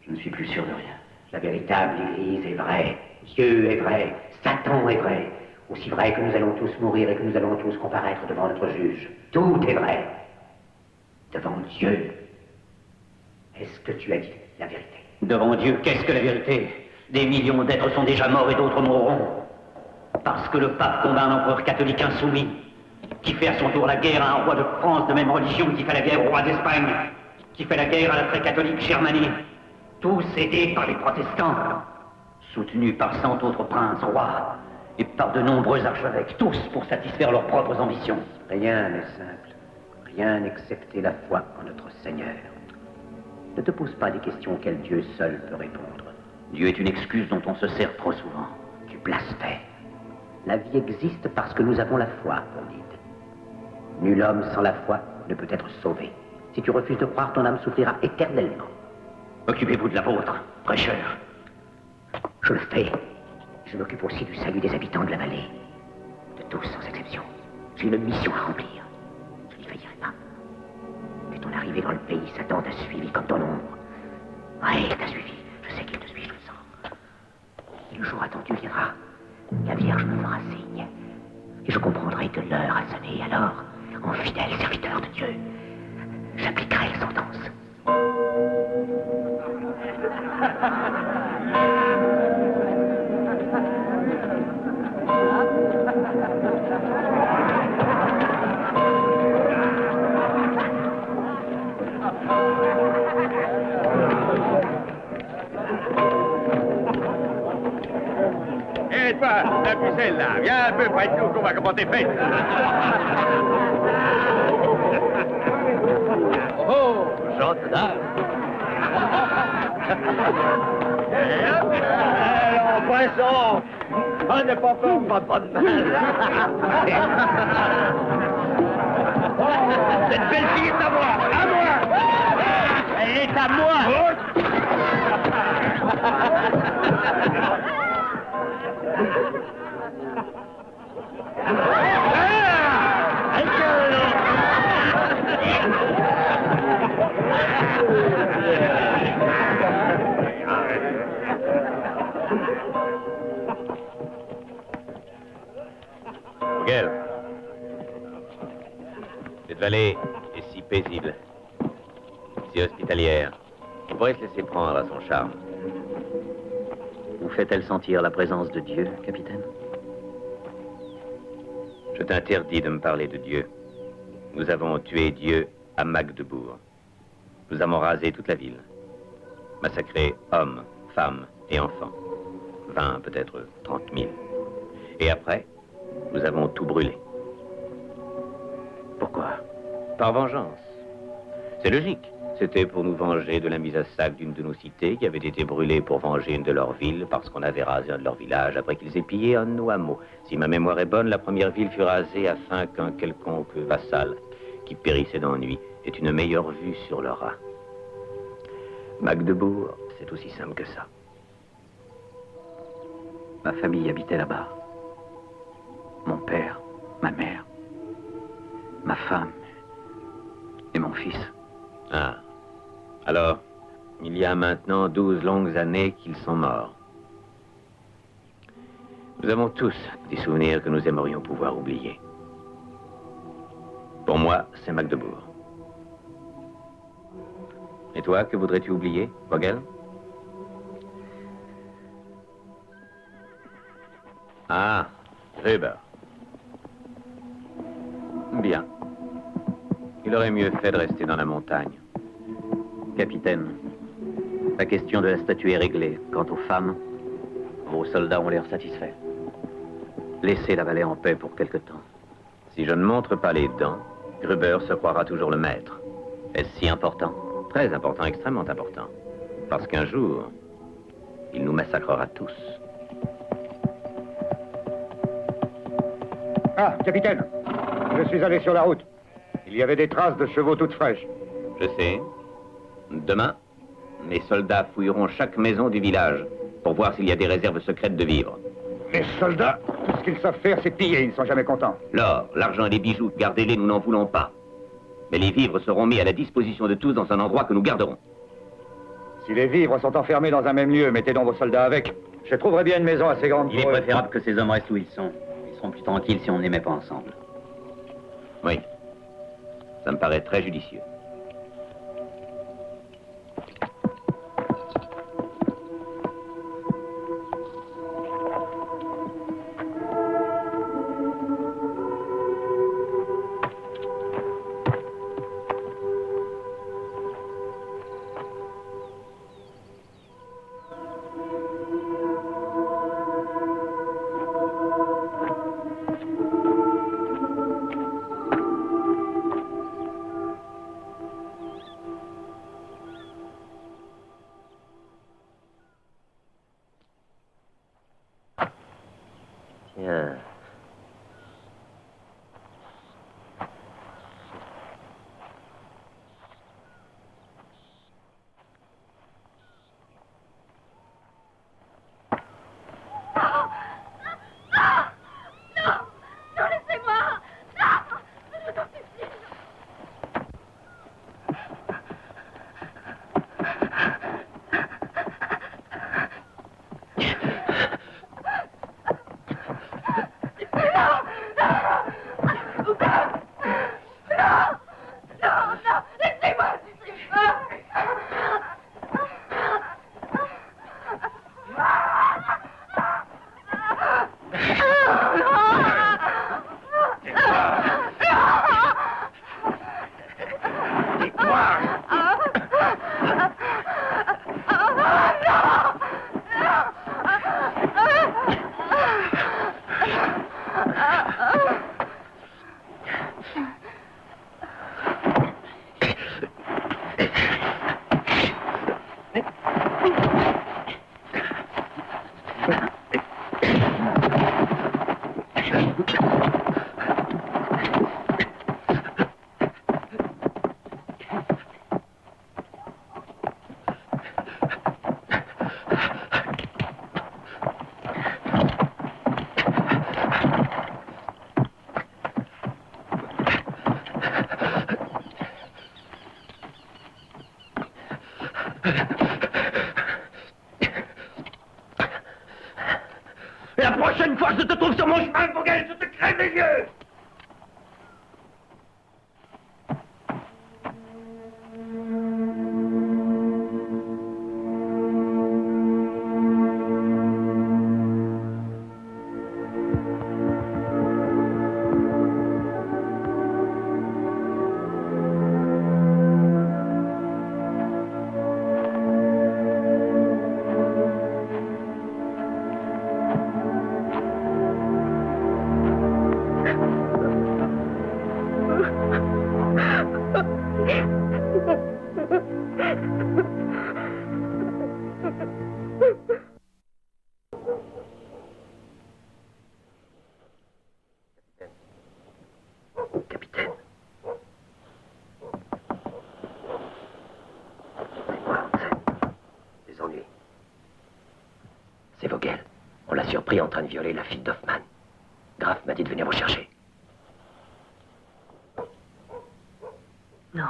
je ne suis plus sûr de rien. La véritable Église est vraie. Dieu est vrai. Satan est vrai. Aussi vrai que nous allons tous mourir et que nous allons tous comparaître devant notre juge. Tout est vrai. Devant Dieu. Est-ce que tu as dit la vérité? Devant Dieu, qu'est-ce que la vérité? Des millions d'êtres sont déjà morts et d'autres mourront. Parce que le pape combat un empereur catholique insoumis, qui fait à son tour la guerre à un roi de France de même religion, qui fait la guerre au roi d'Espagne, qui fait la guerre à la très catholique Germanie, tous aidés par les protestants, soutenus par 100 autres princes, rois, et par de nombreux archevêques, tous pour satisfaire leurs propres ambitions. Rien n'est simple. Rien excepté la foi en notre Seigneur. Ne te pose pas des questions auxquelles Dieu seul peut répondre. Dieu est une excuse dont on se sert trop souvent. Tu blasphèmes. La vie existe parce que nous avons la foi, Candide. Nul homme sans la foi ne peut être sauvé. Si tu refuses de croire, ton âme souffrira éternellement. Occupez-vous de la vôtre, prêcheur. Je le fais. Je m'occupe aussi du salut des habitants de la vallée. De tous, sans exception. J'ai une mission à remplir. Je n'y faillirai pas. Dès ton arrivée dans le pays, Satan t'a suivi comme ton ombre. Oui, il t'a suivi. Je sais qu'il te suit, je le sens. Et le jour attendu viendra. La Vierge me fera signe. Et je comprendrai que l'heure a sonné. Alors, en fidèle serviteur de Dieu, j'appliquerai la sentence. Et toi, la pucelle, là, viens un peu près de nous qu'on va comment t'es fait. Oh, chante là. Alors, poisson, on n'est pas fort, pas de mal. Cette belle fille est à moi, à moi. Elle est à moi. Vogel, cette vallée est si paisible, si hospitalière. On pourrait se laisser prendre à son charme. Vous fait-elle sentir la présence de Dieu, capitaine? Je t'interdis de me parler de Dieu. Nous avons tué Dieu à Magdebourg. Nous avons rasé toute la ville. Massacré hommes, femmes et enfants. 20, peut-être 30 000. Et après, nous avons tout brûlé. Pourquoi? Par vengeance. C'est logique. C'était pour nous venger de la mise à sac d'une de nos cités qui avait été brûlée pour venger une de leurs villes parce qu'on avait rasé un de leurs villages après qu'ils aient pillé un de nos hameaux. Si ma mémoire est bonne, la première ville fut rasée afin qu'un quelconque vassal qui périssait d'ennui ait une meilleure vue sur le rat. Magdebourg, c'est aussi simple que ça. Ma famille habitait là-bas. Mon père, ma mère, ma femme et mon fils. Ah. Alors, il y a maintenant 12 longues années qu'ils sont morts. Nous avons tous des souvenirs que nous aimerions pouvoir oublier. Pour moi, c'est Magdebourg. Et toi, que voudrais-tu oublier, Vogel? Ah, Gruber. Bien. Il aurait mieux fait de rester dans la montagne. Capitaine, la question de la statue est réglée. Quant aux femmes, vos soldats ont l'air satisfaits. Laissez la vallée en paix pour quelque temps. Si je ne montre pas les dents, Gruber se croira toujours le maître. Est-ce si important? Très important, extrêmement important. Parce qu'un jour, il nous massacrera tous. Ah, capitaine, je suis allé sur la route. Il y avait des traces de chevaux toutes fraîches. Je sais. Demain, mes soldats fouilleront chaque maison du village pour voir s'il y a des réserves secrètes de vivres. Les soldats, tout ce qu'ils savent faire, c'est piller, ils ne sont jamais contents. L'or, l'argent et les bijoux, gardez-les, nous n'en voulons pas. Mais les vivres seront mis à la disposition de tous dans un endroit que nous garderons. Si les vivres sont enfermés dans un même lieu, mettez donc vos soldats avec. Je trouverai bien une maison assez grande Il est pour eux. préférable que ces hommes restent où ils sont. Ils seront plus tranquilles si on ne les met pas ensemble. Oui. Ça me paraît très judicieux. Tiens. La prochaine fois que je te trouve sur mon chemin, Vogel, je te crève les yeux! C'est Vogel. On l'a surpris en train de violer la fille d'Hoffman. Graf m'a dit de venir vous chercher. Non.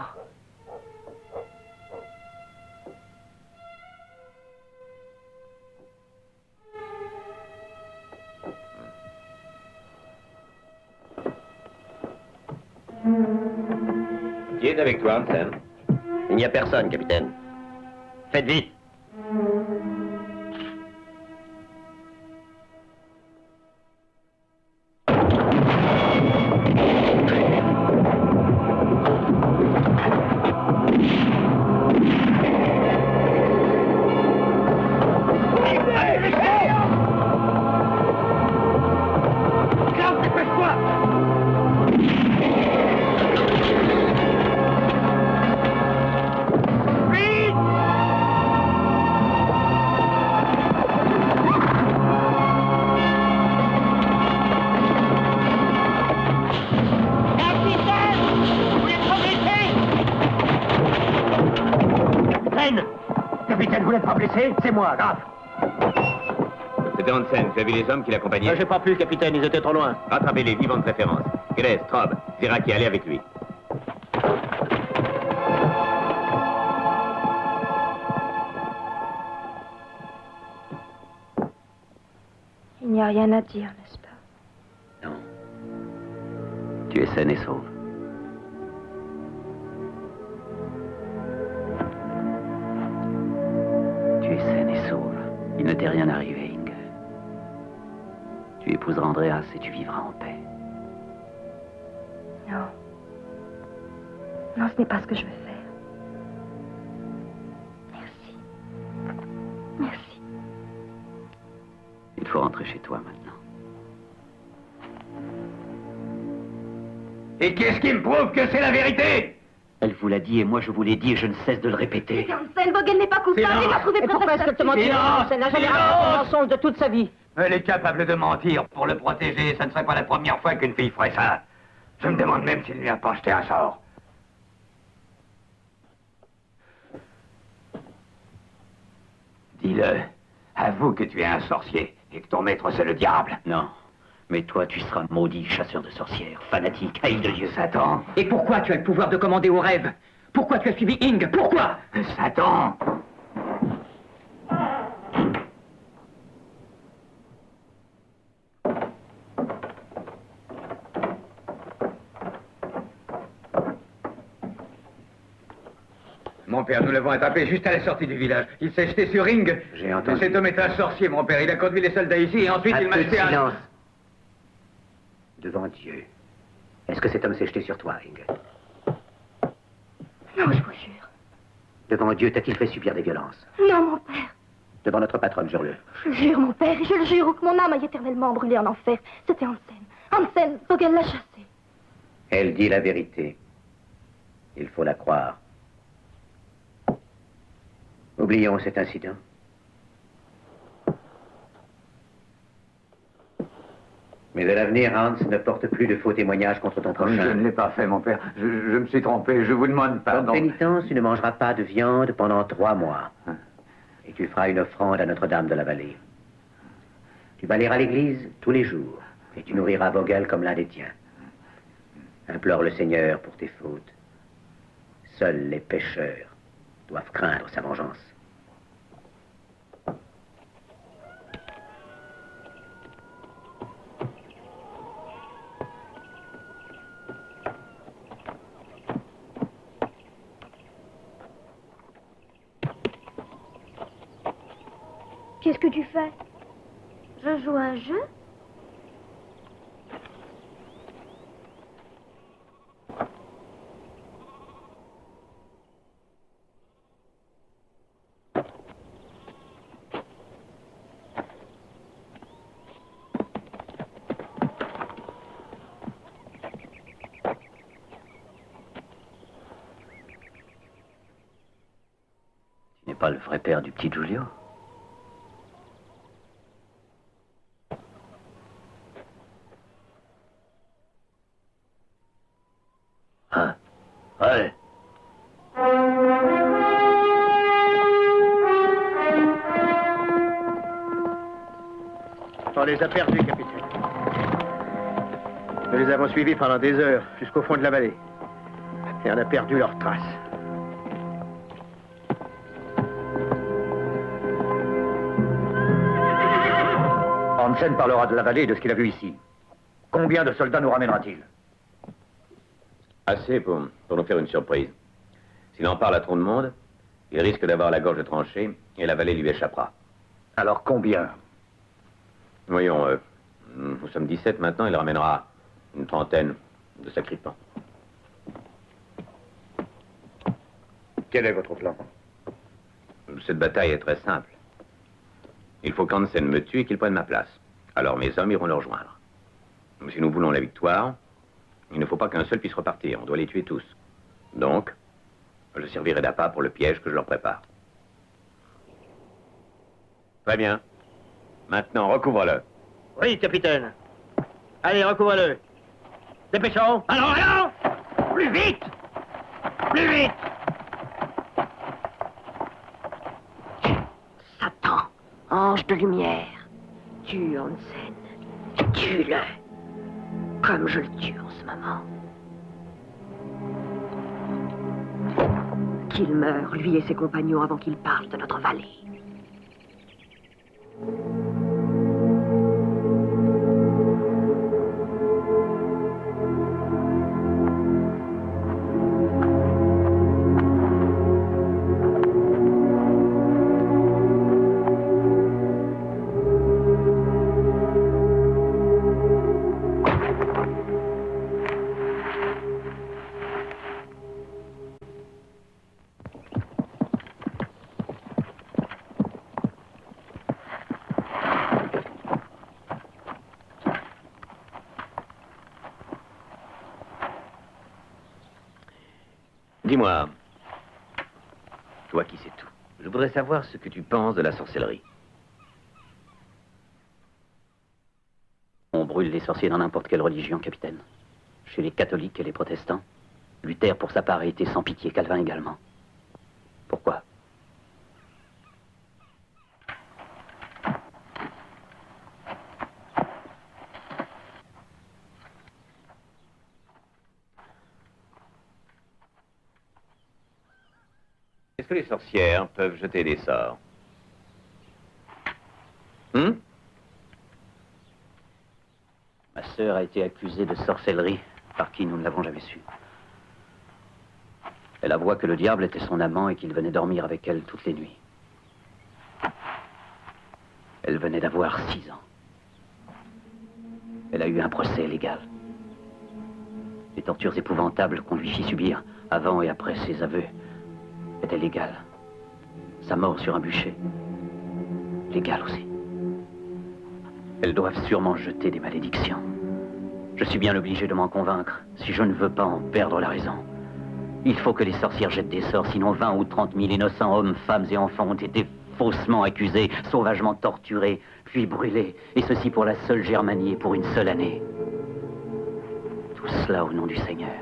Qui est avec toi, Hansen? Il n'y a personne, capitaine. Faites vite. Capitaine, vous n'êtes pas blessé? C'est moi, Graf. C'était Hansen. Tu as vu les hommes qui l'accompagnaient? J'ai pas pu, capitaine, ils étaient trop loin. Rattrapez-les, vivants de préférence. Grèce, Traub, Ziraki, allez avec lui. Il n'y a rien à dire, n'est-ce pas? Non. Tu es saine et sauve. Tu es saine et sauve. Il ne t'est rien arrivé, Inge. Tu épouseras Andreas et tu vivras en paix. Non. Non, ce n'est pas ce que je veux faire. Merci. Merci. Il faut rentrer chez toi maintenant. Et qu'est-ce qui me prouve que c'est la vérité? Elle vous l'a dit et moi je vous l'ai dit et je ne cesse de le répéter. Hansen, Vogel n'est pas coupable, il a trouvé Et pourquoi est-ce qu'elle te mentit? Elle n'a jamais raconté un mensonge de toute sa vie. Elle est capable de mentir pour le protéger. Ça ne serait pas la première fois qu'une fille ferait ça. Je me demande même s'il ne lui a pas jeté un sort. Dis-le. Avoue que tu es un sorcier et que ton maître c'est le diable. Non. Mais toi, tu seras maudit chasseur de sorcières, fanatique, haï de Dieu. Satan. Et pourquoi tu as le pouvoir de commander aux rêves? Pourquoi tu as suivi Ing? Pourquoi? Satan. Mon père, nous l'avons attrapé juste à la sortie du village. Il s'est jeté sur Ring. J'ai entendu. Cet homme est un sorcier, mon père. Il a conduit les soldats ici et ensuite il m'a jeté un... silence. Devant Dieu. Est-ce que cet homme s'est jeté sur toi, Ing? Non, je vous jure. Devant Dieu, t'a-t-il fait subir des violences? Non, mon père. Devant notre patronne, jure-le. Je jure, mon père, et je le jure, ou que mon âme aille éternellement brûler en enfer. C'était Hansen. Hansen, Vogel l'a chassé. Elle dit la vérité. Il faut la croire. Oublions cet incident. Mais à l'avenir, Hans ne porte plus de faux témoignages contre ton prochain. Je ne l'ai pas fait, mon père. Je me suis trompé. Je vous demande pardon. Comme pénitence, tu ne mangeras pas de viande pendant 3 mois. Et tu feras une offrande à Notre-Dame de la Vallée. Tu vas aller à l'église tous les jours. Et tu nourriras Vogel comme l'un des tiens. Implore le Seigneur pour tes fautes. Seuls les pécheurs doivent craindre sa vengeance. Qu'est-ce que tu fais? Je joue à un jeu. Tu n'es pas le vrai père du petit Giulio? Hein? Ouais. les a perdus, capitaine. Nous les avons suivis pendant des heures, jusqu'au fond de la vallée. Et on a perdu leurs traces. Hansen parlera de la vallée et de ce qu'il a vu ici. Combien de soldats nous ramènera-t-il? Assez pour nous faire une surprise. S'il en parle à trop de monde, il risque d'avoir la gorge tranchée et la vallée lui échappera. Alors combien? Voyons, nous sommes 17 maintenant, il ramènera une trentaine de sacripants. Quel est votre plan? Cette bataille est très simple. Il faut qu'Hansen me tue et qu'il prenne ma place. Alors mes hommes iront le rejoindre. Si nous voulons la victoire, il ne faut pas qu'un seul puisse repartir. On doit les tuer tous. Donc, je servirai d'appât pour le piège que je leur prépare. Très bien. Maintenant, recouvre-le. Oui, capitaine. Allez, recouvre-le. Dépêchons. Allons. Plus vite. Plus vite. Satan, ange de lumière, tue Hansen. Tue-le. Comme je le tue en ce moment. Qu'il meure, lui et ses compagnons, avant qu'il parle de notre vallée. Dis-moi, toi qui sais tout, je voudrais savoir ce que tu penses de la sorcellerie. On brûle les sorciers dans n'importe quelle religion, capitaine. Chez les catholiques et les protestants, Luther, pour sa part, a été sans pitié, Calvin également. Pourquoi? Est-ce que les sorcières peuvent jeter des sorts? Ma sœur a été accusée de sorcellerie, par qui nous ne l'avons jamais su. Elle avoua que le diable était son amant et qu'il venait dormir avec elle toutes les nuits. Elle venait d'avoir 6 ans. Elle a eu un procès légal. Les tortures épouvantables qu'on lui fit subir, avant et après ses aveux, étaient légales. Sa mort sur un bûcher, légale aussi. Elles doivent sûrement jeter des malédictions. Je suis bien obligé de m'en convaincre, si je ne veux pas en perdre la raison. Il faut que les sorcières jettent des sorts, sinon 20 ou 30 000 innocents hommes, femmes et enfants ont été faussement accusés, sauvagement torturés, puis brûlés, et ceci pour la seule Germanie et pour une seule année. Tout cela au nom du Seigneur.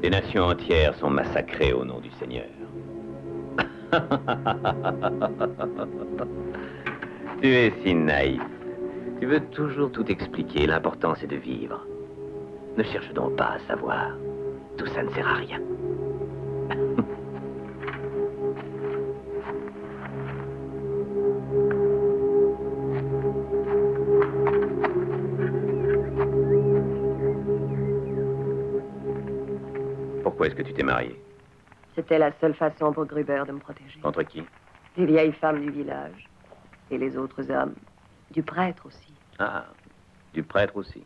Des nations entières sont massacrées au nom du Seigneur. Tu es si naïf. Tu veux toujours tout expliquer. L'important, c'est de vivre. Ne cherche donc pas à savoir. Tout ça ne sert à rien. Pourquoi est-ce que tu t'es marié? C'était la seule façon pour Gruber de me protéger. Contre qui? Les vieilles femmes du village. Et les autres hommes. Du prêtre aussi. Ah, du prêtre aussi.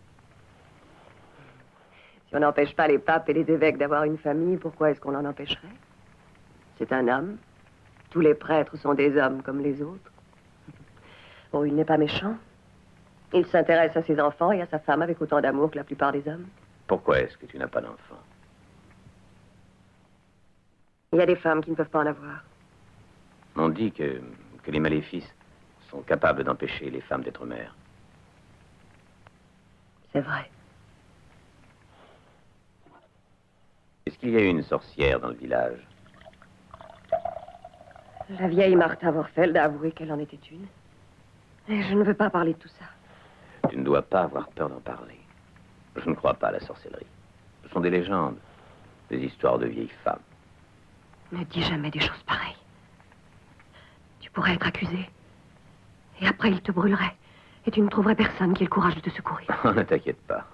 Si on n'empêche pas les papes et les évêques d'avoir une famille, pourquoi est-ce qu'on en empêcherait? C'est un homme. Tous les prêtres sont des hommes comme les autres. Oh, il n'est pas méchant. Il s'intéresse à ses enfants et à sa femme avec autant d'amour que la plupart des hommes. Pourquoi est-ce que tu n'as pas d'enfant? Il y a des femmes qui ne peuvent pas en avoir. On dit que les maléfices sont capables d'empêcher les femmes d'être mères. C'est vrai. Est-ce qu'il y a eu une sorcière dans le village? La vieille Martha Vorfeld a avoué qu'elle en était une. Et je ne veux pas parler de tout ça. Tu ne dois pas avoir peur d'en parler. Je ne crois pas à la sorcellerie. Ce sont des légendes, des histoires de vieilles femmes. Ne dis jamais des choses pareilles. Tu pourrais être accusé. Et après, il te brûlerait. Et tu ne trouverais personne qui ait le courage de te secourir. Ne t'inquiète pas.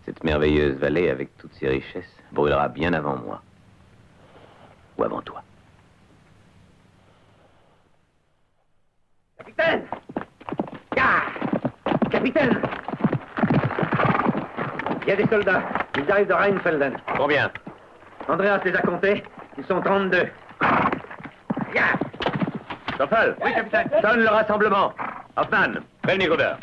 Cette merveilleuse vallée, avec toutes ses richesses, brûlera bien avant moi. Ou avant toi. Capitaine! Capitaine! Il y a des soldats. Ils arrivent de Rheinfelden. Combien? Andreas les a comptés. Ils sont 32. Stoffel! Oui, capitaine. Donne le rassemblement. Hoffman, prévenez Gruber.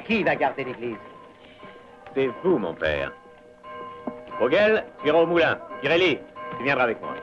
Qui va garder l'église? C'est vous, mon père. Vogel, tu iras au moulin. Pirelli, tu viendras avec moi.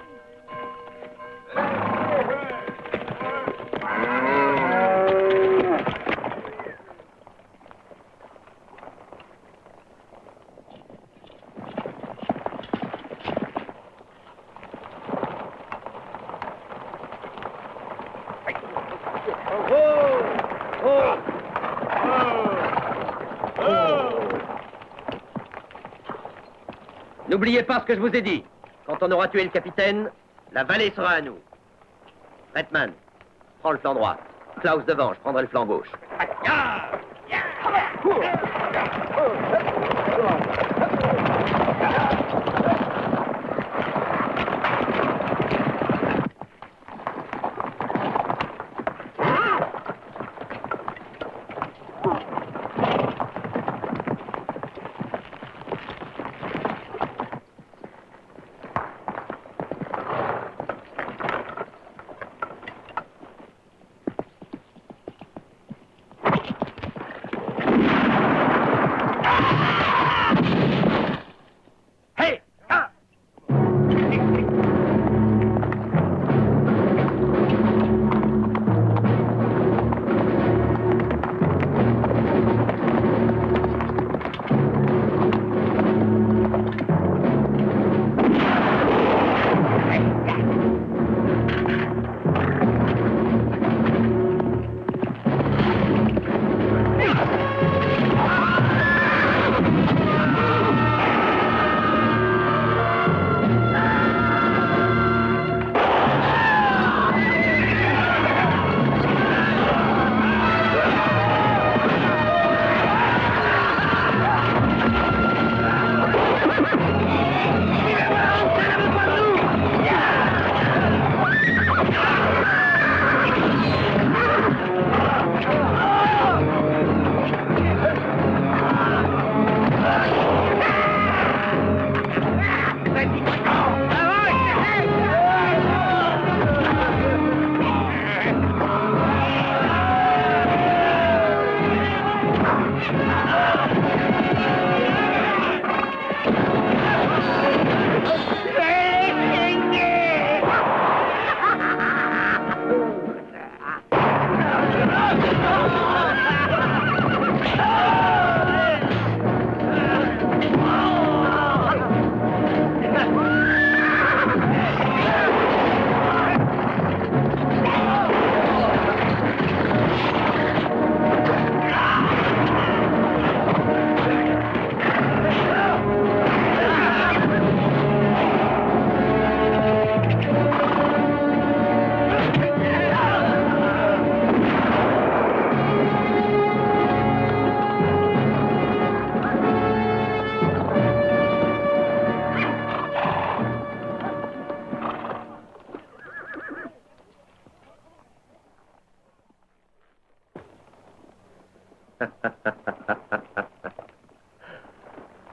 N'oubliez pas ce que je vous ai dit. Quand on aura tué le capitaine, la vallée sera à nous. Redman, prends le flanc droit. Klaus devant, je prendrai le flanc gauche.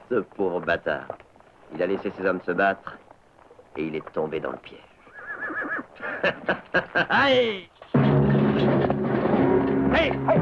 Ce pauvre bâtard. Il a laissé ses hommes se battre et il est tombé dans le piège. Allez! Hey, hey.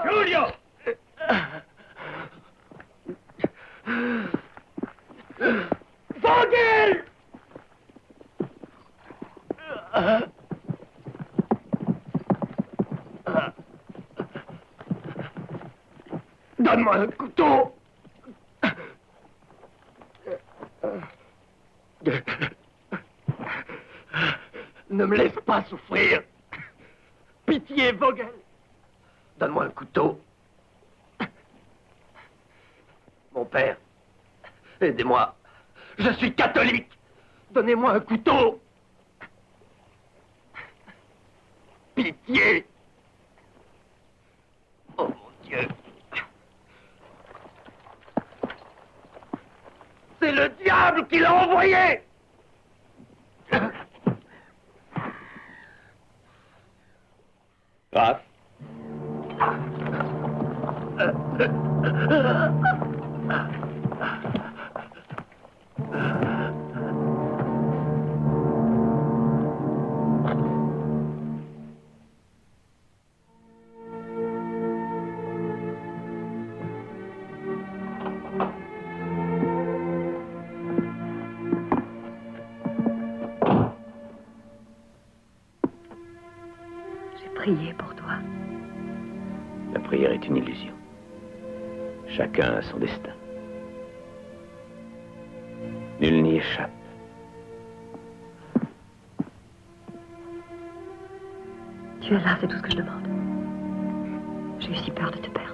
Giulio! Vogel! Donne-moi un couteau. Ne me laisse pas souffrir. Pitié, Vogel. Donne-moi un couteau. Mon père, aidez-moi. Je suis catholique. Donnez-moi un couteau. Pitié. Oh mon Dieu. C'est le diable qui l'a envoyé. Graf. prier pour toi. La prière est une illusion. Chacun a son destin. Nul n'y échappe. Tu es là, c'est tout ce que je demande. J'ai eu si peur de te perdre.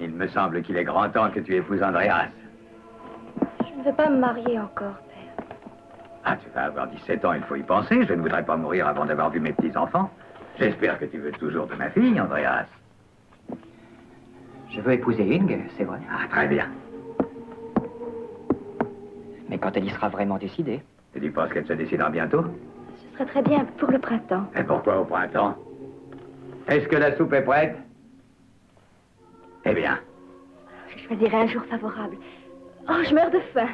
Il me semble qu'il est grand temps que tu épouses Andreas. Je ne veux pas me marier encore, père. Ah, tu vas avoir 17 ans, il faut y penser. Je ne voudrais pas mourir avant d'avoir vu mes petits-enfants. J'espère que tu veux toujours de ma fille, Andreas. Je veux épouser Inge, c'est vrai. Ah, très bien. Mais quand elle y sera vraiment décidée. Et tu penses qu'elle se décidera bientôt? Ce serait très bien pour le printemps. Et pourquoi au printemps? Est-ce que la soupe est prête? Eh bien. Je choisirai un jour favorable. Oh, je meurs de faim.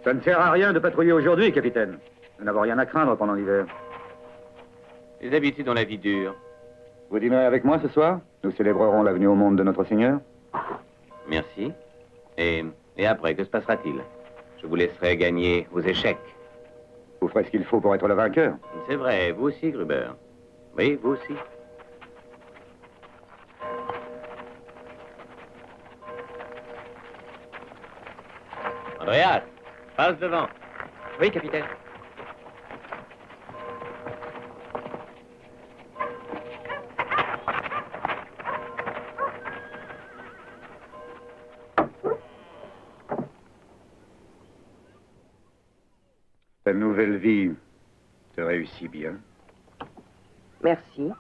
Ça ne sert à rien de patrouiller aujourd'hui, capitaine. Nous n'avons rien à craindre pendant l'hiver. Les habitudes ont la vie dure. Vous dînerez avec moi ce soir? Nous célébrerons la venue au monde de notre Seigneur. Merci. Et après, que se passera-t-il? Je vous laisserai gagner vos échecs. Vous ferez ce qu'il faut pour être le vainqueur. C'est vrai, vous aussi, Gruber. Oui, vous aussi. Andreas, passe devant. Oui, capitaine. Ta nouvelle vie te réussit bien. Merci.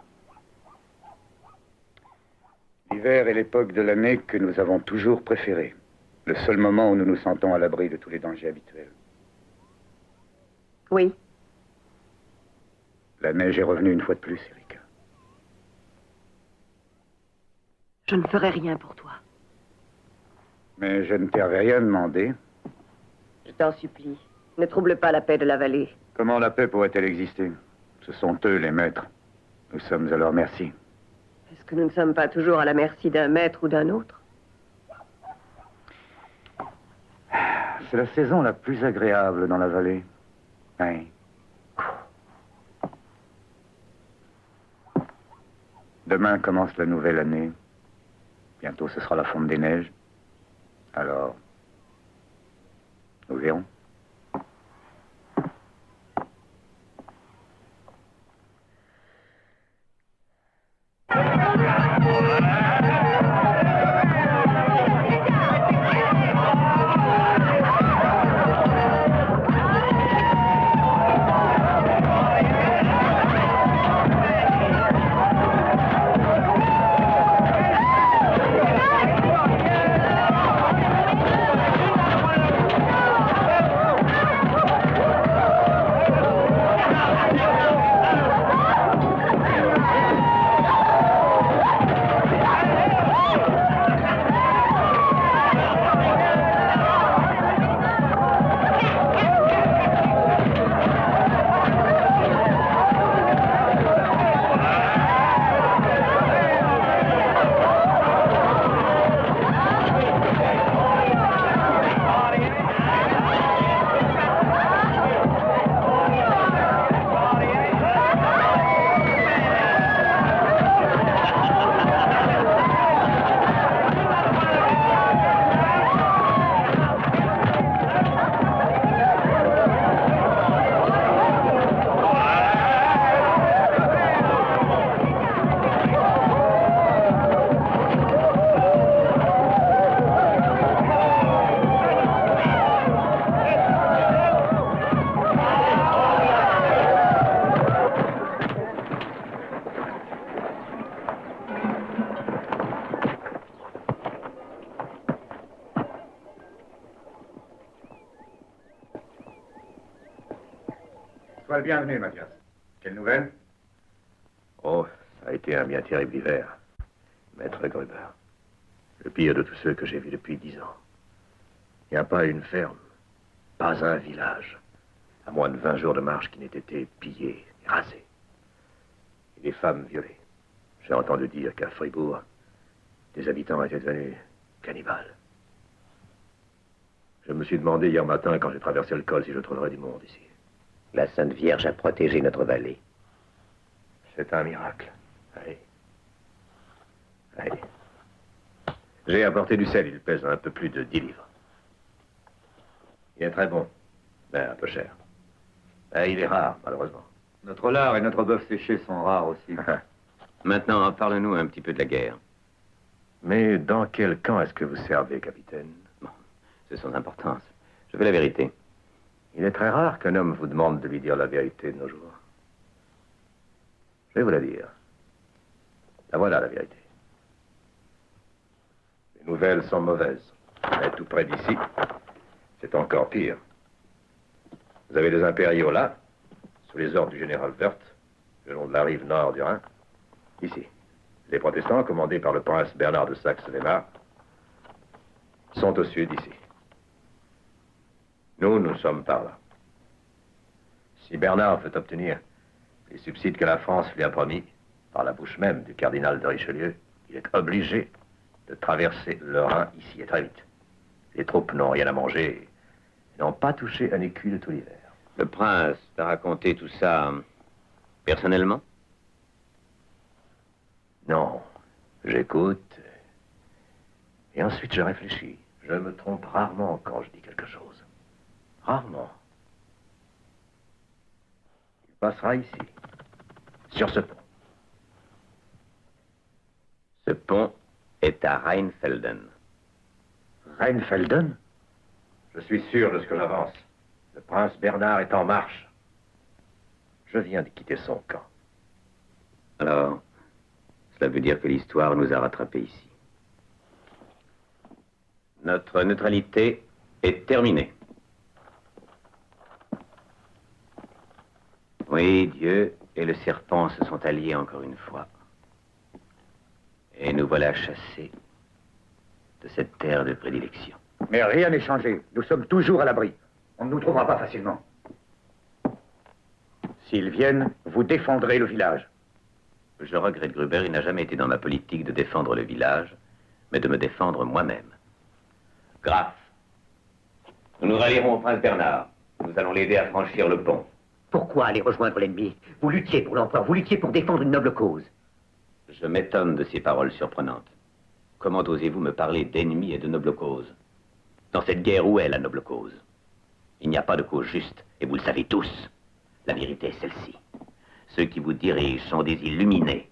L'hiver est l'époque de l'année que nous avons toujours préférée. Le seul moment où nous nous sentons à l'abri de tous les dangers habituels. Oui. La neige est revenue une fois de plus, Erika. Je ne ferai rien pour toi. Mais je ne t'avais rien demandé. Je t'en supplie. Ne trouble pas la paix de la vallée. Comment la paix pourrait-elle exister? Ce sont eux les maîtres. Nous sommes à leur merci. Est-ce que nous ne sommes pas toujours à la merci d'un maître ou d'un autre? C'est la saison la plus agréable dans la vallée. Oui. Demain commence la nouvelle année. Bientôt ce sera la fonte des neiges. Alors, nous verrons. Sois le bienvenu, Mathias. Quelle nouvelle? Oh, ça a été un bien terrible hiver, maître Gruber. Le pire de tous ceux que j'ai vus depuis 10 ans. Il n'y a pas une ferme, pas un village, à moins de 20 jours de marche qui n'ait été pillé, rasé. Et des femmes violées. J'ai entendu dire qu'à Fribourg, des habitants étaient devenus cannibales. Je me suis demandé hier matin, quand j'ai traversé le col, si je trouverais du monde ici. La Sainte Vierge a protégé notre vallée. C'est un miracle. Allez. Allez. J'ai apporté du sel, il pèse un peu plus de 10 livres. Il est très bon, mais un peu cher. Et il est rare, malheureusement. Notre lard et notre bœuf séché sont rares aussi. Maintenant, parle-nous un petit peu de la guerre. Mais dans quel camp est-ce que vous servez, capitaine? Bon, c'est sans importance. Je veux la vérité. Il est très rare qu'un homme vous demande de lui dire la vérité de nos jours. Je vais vous la dire. La voilà, la vérité. Les nouvelles sont mauvaises. Mais tout près d'ici, c'est encore pire. Vous avez des impériaux là, sous les ordres du général Werth, le long de la rive nord du Rhin. Ici, les protestants, commandés par le prince Bernard de Saxe-Weimar, sont au sud ici. Nous sommes par là. Si Bernard veut obtenir les subsides que la France lui a promis, par la bouche même du cardinal de Richelieu, il est obligé de traverser le Rhin ici et très vite. Les troupes n'ont rien à manger et n'ont pas touché un écu de tout l'hiver. Le prince t'a raconté tout ça personnellement? Non, j'écoute et ensuite je réfléchis. Je me trompe rarement quand je dis quelque chose. Rarement. Il passera ici, sur ce pont. Ce pont est à Rheinfelden. Rheinfelden? Je suis sûr de ce que j'avance. Le prince Bernard est en marche. Je viens de quitter son camp. Alors, cela veut dire que l'histoire nous a rattrapés ici. Notre neutralité est terminée. Oui, Dieu et le serpent se sont alliés encore une fois. Et nous voilà chassés de cette terre de prédilection. Mais rien n'est changé. Nous sommes toujours à l'abri. On ne nous trouvera pas facilement. S'ils viennent, vous défendrez le village. Je regrette, Gruber, il n'a jamais été dans ma politique de défendre le village, mais de me défendre moi-même. Graf, nous nous rallierons au prince Bernard. Nous allons l'aider à franchir le pont. Pourquoi aller rejoindre l'ennemi? Vous luttiez pour l'empereur, vous luttiez pour défendre une noble cause. Je m'étonne de ces paroles surprenantes. Comment osez-vous me parler d'ennemis et de noble cause? Dans cette guerre, où est la noble cause? Il n'y a pas de cause juste, et vous le savez tous. La vérité est celle-ci. Ceux qui vous dirigent sont des illuminés.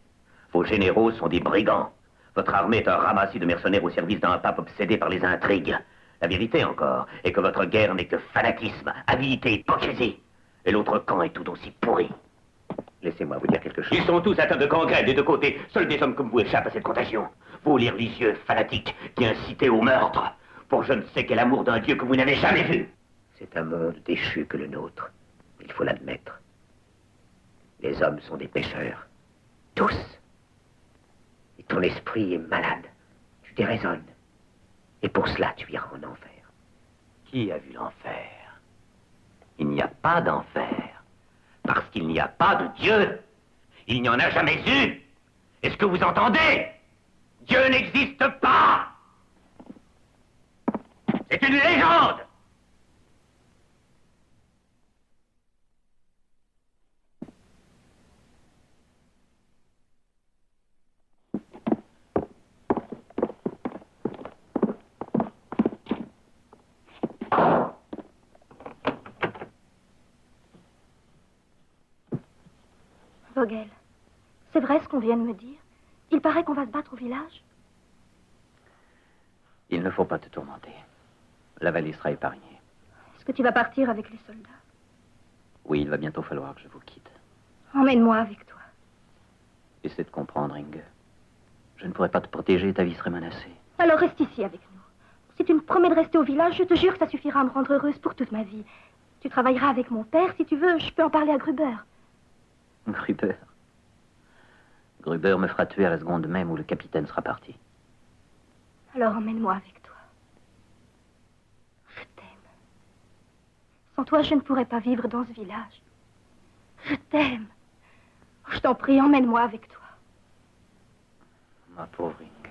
Vos généraux sont des brigands. Votre armée est un ramassis de mercenaires au service d'un pape obsédé par les intrigues. La vérité encore est que votre guerre n'est que fanatisme, avidité, hypocrisie. Et l'autre camp est tout aussi pourri. Laissez-moi vous dire quelque chose. Ils sont tous atteints de gangrène des deux côtés. Seuls des hommes comme vous échappent à cette contagion. Vous, les religieux fanatiques qui incitez au meurtre, pour je ne sais quel amour d'un Dieu que vous n'avez jamais vu. C'est un monde déchu que le nôtre. Il faut l'admettre. Les hommes sont des pécheurs. Tous. Et ton esprit est malade. Tu déraisonnes. Et pour cela, tu iras en enfer. Qui a vu l'enfer? Il n'y a pas d'enfer. Parce qu'il n'y a pas de Dieu. Il n'y en a jamais eu. Est-ce que vous entendez? Dieu n'existe pas. C'est une légende. Vogel, c'est vrai ce qu'on vient de me dire? Il paraît qu'on va se battre au village? Il ne faut pas te tourmenter. La vallée sera épargnée. Est-ce que tu vas partir avec les soldats? Oui, il va bientôt falloir que je vous quitte. Emmène-moi avec toi. Essaie de comprendre, Inge. Je ne pourrais pas te protéger et ta vie serait menacée. Alors reste ici avec nous. Si tu me promets de rester au village, je te jure que ça suffira à me rendre heureuse pour toute ma vie. Tu travailleras avec mon père. Si tu veux, je peux en parler à Gruber. Gruber. Gruber me fera tuer à la seconde même où le capitaine sera parti. Alors emmène-moi avec toi. Je t'aime. Sans toi, je ne pourrais pas vivre dans ce village. Je t'aime. Je t'en prie, emmène-moi avec toi. Ma pauvre Inge.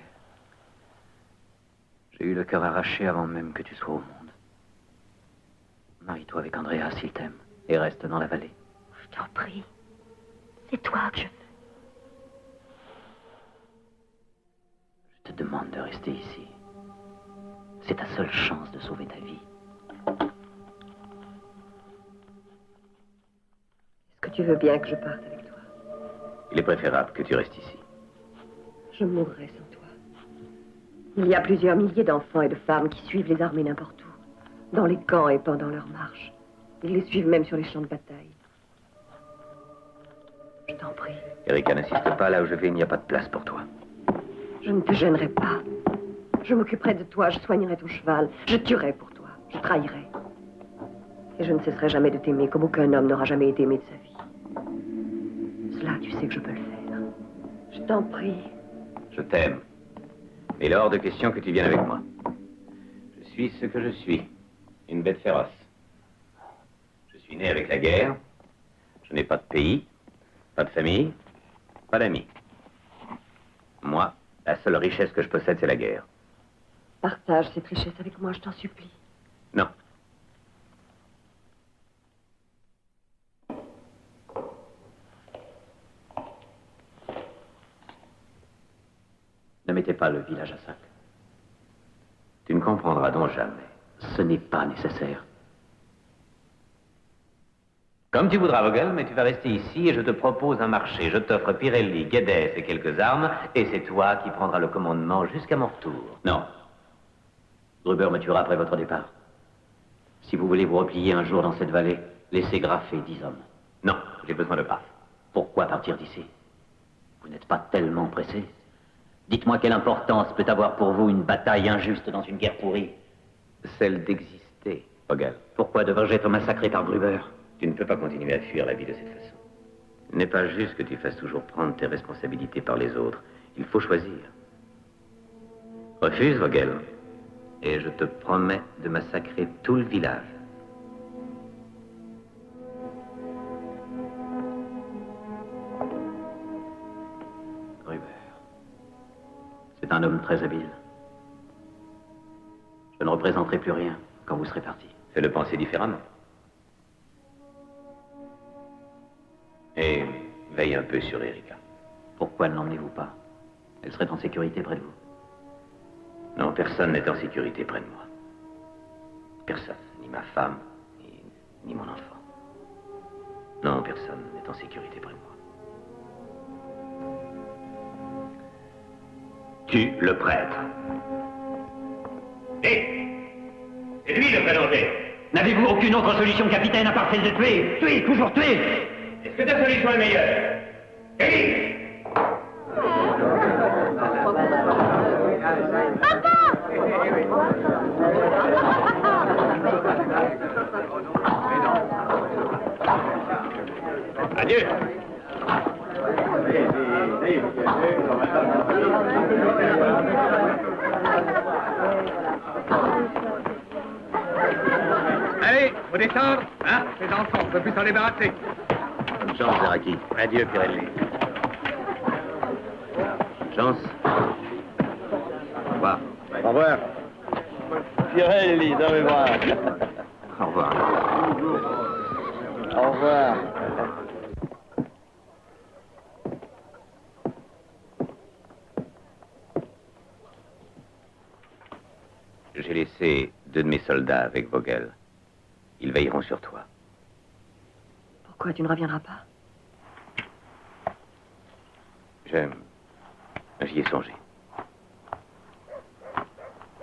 J'ai eu le cœur arraché avant même que tu sois au monde. Marie-toi avec Andrea s'il t'aime et reste dans la vallée. Je t'en prie. C'est toi que je veux. Je te demande de rester ici. C'est ta seule chance de sauver ta vie. Est-ce que tu veux bien que je parte avec toi? Il est préférable que tu restes ici. Je mourrai sans toi. Il y a plusieurs milliers d'enfants et de femmes qui suivent les armées n'importe où, dans les camps et pendant leur marche. Ils les suivent même sur les champs de bataille. Je t'en prie. Erika, n'insiste pas, là où je vais, il n'y a pas de place pour toi. Je ne te gênerai pas. Je m'occuperai de toi, je soignerai ton cheval, je tuerai pour toi, je trahirai. Et je ne cesserai jamais de t'aimer comme aucun homme n'aura jamais été aimé de sa vie. Cela, tu sais que je peux le faire. Je t'en prie. Je t'aime. Mais il est hors de question que tu viennes avec moi. Je suis ce que je suis. Une bête féroce. Je suis né avec la guerre. Je n'ai pas de pays, pas de famille, pas d'amis. Moi, la seule richesse que je possède, c'est la guerre. Partage cette richesse avec moi, je t'en supplie. Non. Ne mettez pas le village à sac. Tu ne comprendras donc jamais. Ce n'est pas nécessaire. Comme tu voudras, Vogel, mais tu vas rester ici et je te propose un marché. Je t'offre Pirelli, Guedes et quelques armes, et c'est toi qui prendras le commandement jusqu'à mon retour. Non. Gruber me tuera après votre départ. Si vous voulez vous replier un jour dans cette vallée, laissez graffer 10 hommes. Non, j'ai besoin de graffe. Pourquoi partir d'ici? Vous n'êtes pas tellement pressé. Dites-moi quelle importance peut avoir pour vous une bataille injuste dans une guerre pourrie? Celle d'exister, Vogel. Pourquoi devrais-je être massacré par Gruber? Tu ne peux pas continuer à fuir la vie de cette façon. Il n'est pas juste que tu fasses toujours prendre tes responsabilités par les autres. Il faut choisir. Refuse, Vogel, et je te promets de massacrer tout le village. Gruber. C'est un homme très habile. Je ne représenterai plus rien quand vous serez parti. Fais-le penser différemment. Et veille un peu sur Erika. Pourquoi ne l'emmenez-vous pas? Elle serait en sécurité près de vous. Non, personne n'est en sécurité près de moi. Personne, ni ma femme, ni mon enfant. Non, personne n'est en sécurité près de moi. Tue le prêtre. Hé! C'est lui le vrai danger. N'avez-vous aucune autre solution, capitaine, à part celle de tuer? Tuer, toujours tuer! Est-ce que ta solution est meilleure? Kelly! Adieu! Allez, faut descendre, hein, les enfants, on peut plus s'en débarrasser. Bonne chance, Zeraki. Adieu, Pirelli. Bonne chance. Au revoir. Au revoir. Pirelli, dans mes bras. Au revoir. Au revoir. J'ai laissé 2 de mes soldats avec Vogel. Ils veilleront sur toi. Pourquoi tu ne reviendras pas? J'y ai songé.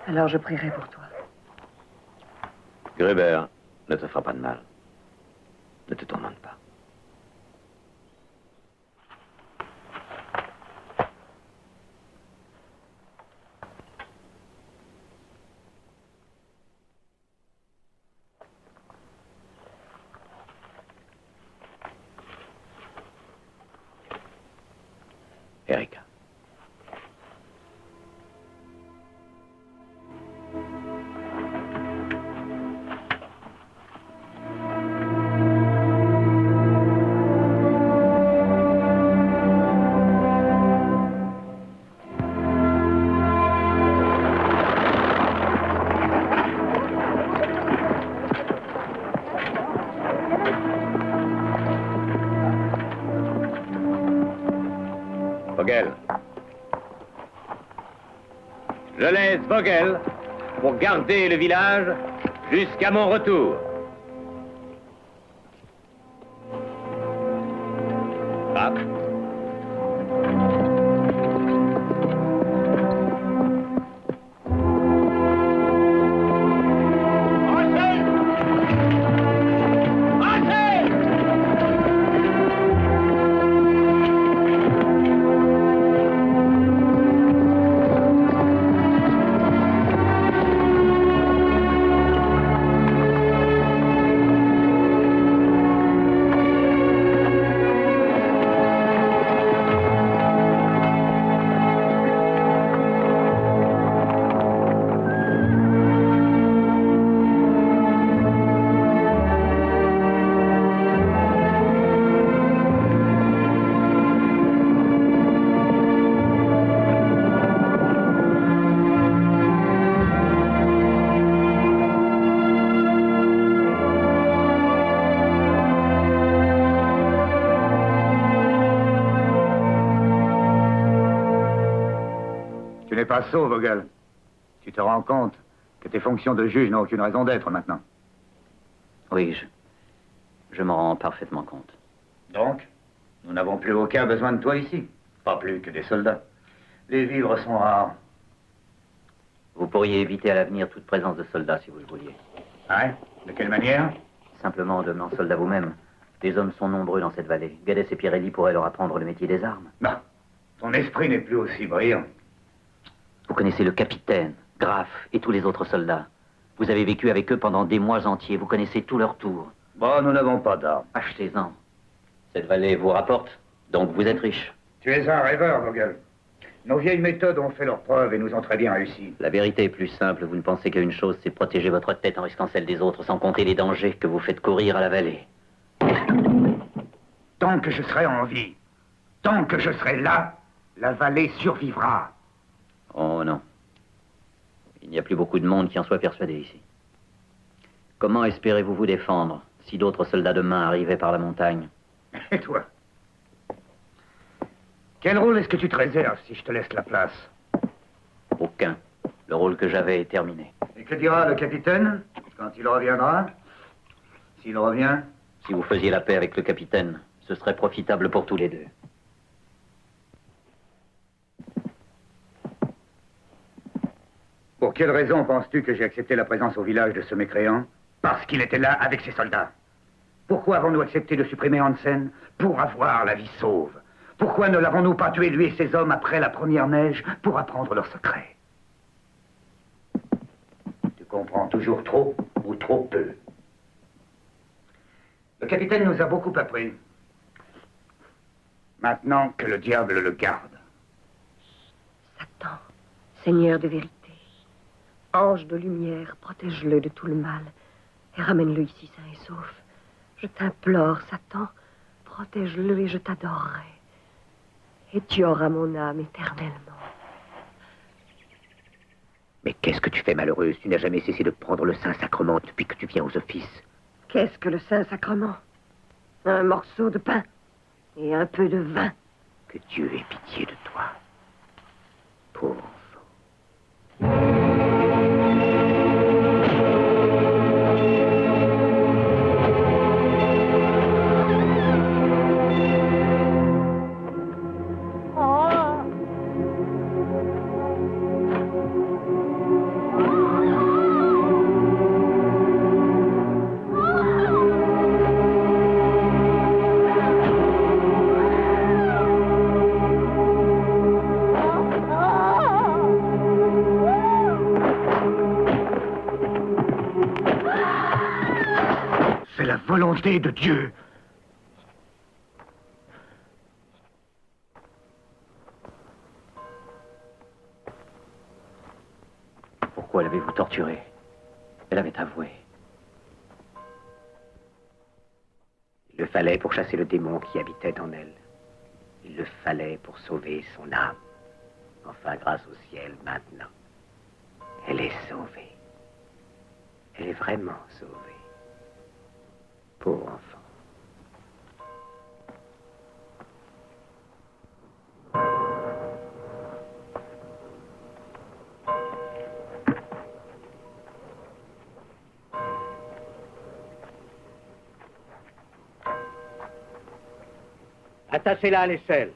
Alors je prierai pour toi. Gruber ne te fera pas de mal. Ne te tourmente pas. Erika. Vogel. Je laisse Vogel pour garder le village jusqu'à mon retour. Ah. Pas sot, Vogel. Tu te rends compte que tes fonctions de juge n'ont aucune raison d'être maintenant. Oui, je m'en rends parfaitement compte. Donc, nous n'avons plus aucun besoin de toi ici. Pas plus que des soldats. Les vivres sont rares. Vous pourriez éviter à l'avenir toute présence de soldats si vous le vouliez. Hein? De quelle manière? Simplement en devenant soldat vous-même. Les hommes sont nombreux dans cette vallée. Gadès et Pirelli pourraient leur apprendre le métier des armes. Non. Ton esprit n'est plus aussi brillant. Vous connaissez le capitaine, Graf et tous les autres soldats. Vous avez vécu avec eux pendant des mois entiers. Vous connaissez tous leurs tours. Bon, nous n'avons pas d'armes. Achetez-en. Cette vallée vous rapporte, donc vous êtes riche. Tu es un rêveur, Vogel. Nos vieilles méthodes ont fait leurs preuves et nous ont très bien réussi. La vérité est plus simple. Vous ne pensez qu'à une chose, c'est protéger votre tête en risquant celle des autres, sans compter les dangers que vous faites courir à la vallée. Tant que je serai en vie, tant que je serai là, la vallée survivra. Oh non. Il n'y a plus beaucoup de monde qui en soit persuadé ici. Comment espérez-vous vous défendre si d'autres soldats de main arrivaient par la montagne? Et toi? Quel rôle est-ce que tu te réserves si je te laisse la place? Aucun. Le rôle que j'avais est terminé. Et que dira le capitaine quand il reviendra? S'il revient? Si vous faisiez la paix avec le capitaine, ce serait profitable pour tous les deux. Pour quelle raison penses-tu que j'ai accepté la présence au village de ce mécréant? Parce qu'il était là avec ses soldats. Pourquoi avons-nous accepté de supprimer Hansen? Pour avoir la vie sauve. Pourquoi ne l'avons-nous pas tué, lui et ses hommes, après la première neige, pour apprendre leur secret? Tu comprends toujours trop ou trop peu. Le capitaine nous a beaucoup appris. Maintenant que le diable le garde. Satan, Seigneur de vérité, ange de lumière, protège-le de tout le mal et ramène-le ici sain et sauf. Je t'implore, Satan, protège-le et je t'adorerai. Et tu auras mon âme éternellement. Mais qu'est-ce que tu fais, malheureuse? Tu n'as jamais cessé de prendre le Saint-Sacrement depuis que tu viens aux offices. Qu'est-ce que le Saint-Sacrement? Un morceau de pain et un peu de vin. Que Dieu ait pitié de toi. Pauvre. Volonté de Dieu. fois l'avez-vous torturée? Elle avait avoué. Il le fallait pour chasser le démon qui habitait en elle. Il le fallait pour sauver son âme. Enfin, grâce au ciel, maintenant, elle est sauvée. Elle est vraiment sauvée. Pauvre enfant. Attachez-la à l'échelle.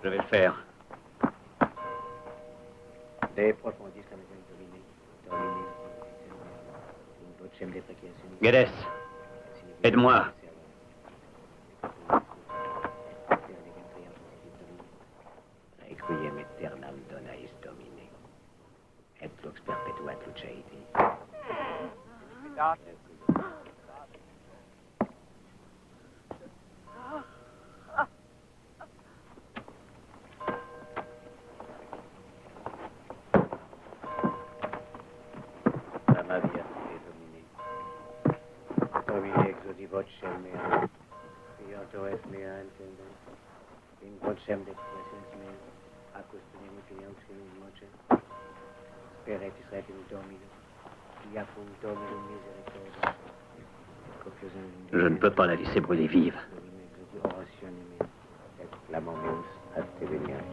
Je vais le faire. Guedes, aide-moi. Requiem aeternam dona est Domine. Et lux perpetua et luceiti. Mamma via Domine. Domine exodi vocem mea. Io es mea intendem. In vocem de presens mea. Accustomiamo che io sia in voce. Speretis requiem Domine. Iacum Domine misericordia. Je ne peux pas la laisser brûler vive. Et clamam meus ad te veniat.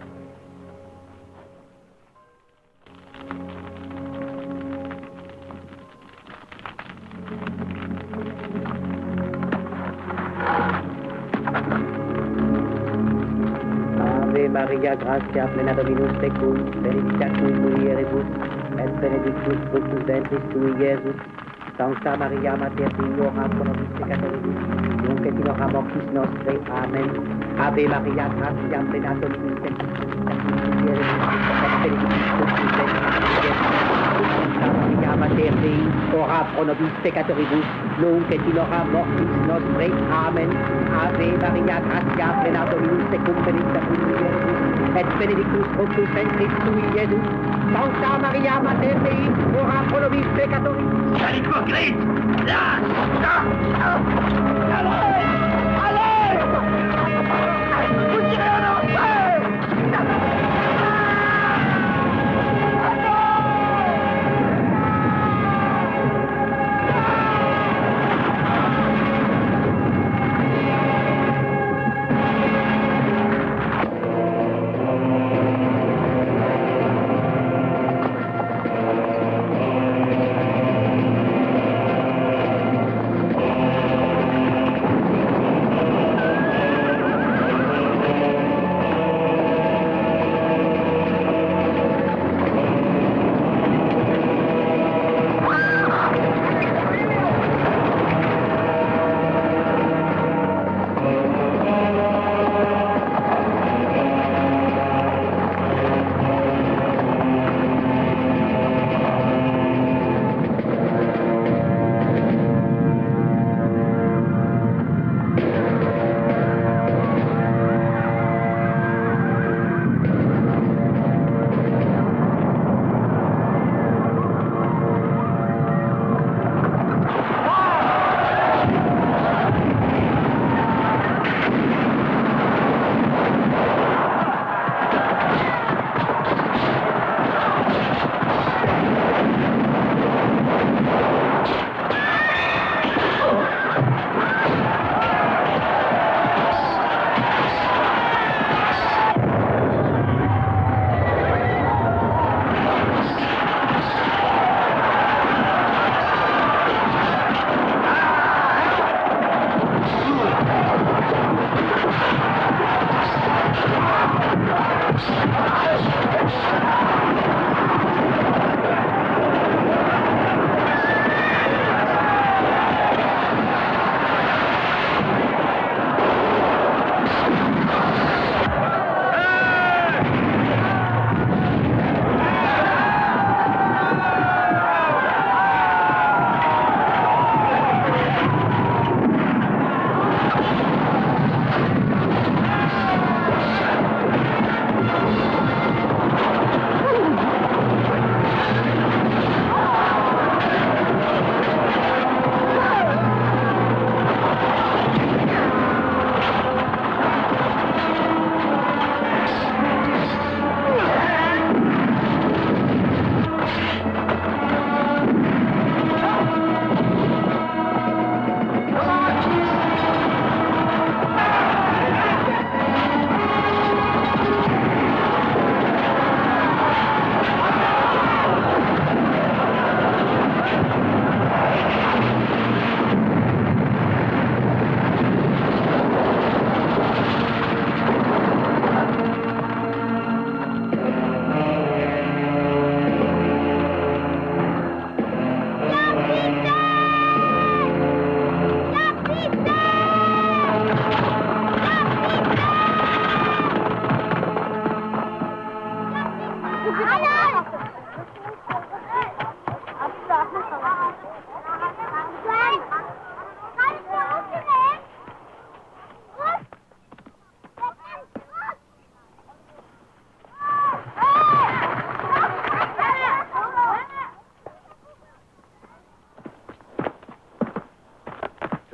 Ave Maria, gratia plena Dominus tecum, benedicta tui mulieribus, et benedictus fructus ventris tui, Iesus. Sancta Maria, Mater Dei, ora pro nobis peccatoribus, nunc et in hora mortis nostre. Amen. Ave Maria, gratia plena Dominus tecum, benedicta tui mulieribus, et benedictus fructus ventris tui, Iesus. Sancta Maria, Mater Dei, ora pro nobis peccatoribus, nunc et in hora mortis nostre. Amen. Ave Maria, gratia plena Dominus tecum, benedicta tui mulieribus, et benedictus fructus ventris tui, Iesus. Sancta Maria, Mater Dei, ora pro nobis peccatoribus. Quel hypocrite! Là! Allez! Allez! Vous tirez en enfer!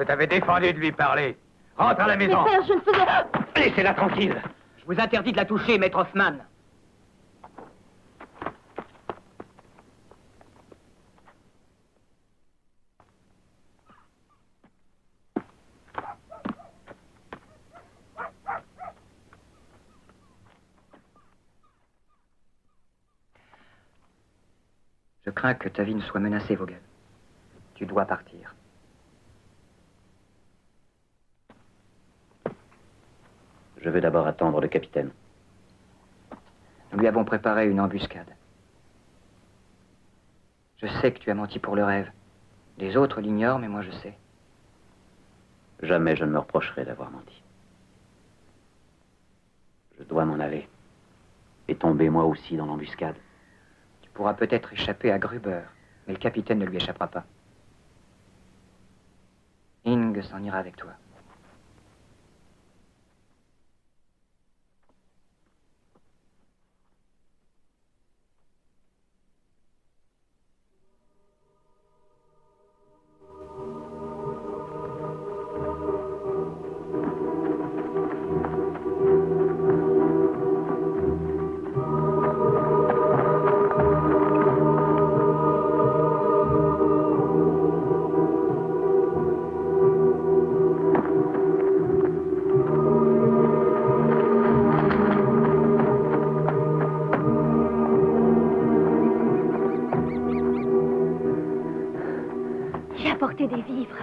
t'avais défendu de lui parler. Rentre à la maison. Mais père, je ne faisais... Laissez-la tranquille. Je vous interdis de la toucher, maître Hoffman. Je crains que ta vie ne soit menacée, Vogel. Tu dois partir. Je veux d'abord attendre le capitaine. Nous lui avons préparé une embuscade. Je sais que tu as menti pour le rêve. Les autres l'ignorent, mais moi je sais. Jamais je ne me reprocherai d'avoir menti. Je dois m'en aller. Et tomber moi aussi dans l'embuscade. Tu pourras peut-être échapper à Gruber, mais le capitaine ne lui échappera pas. Ing s'en ira avec toi. Des vivres.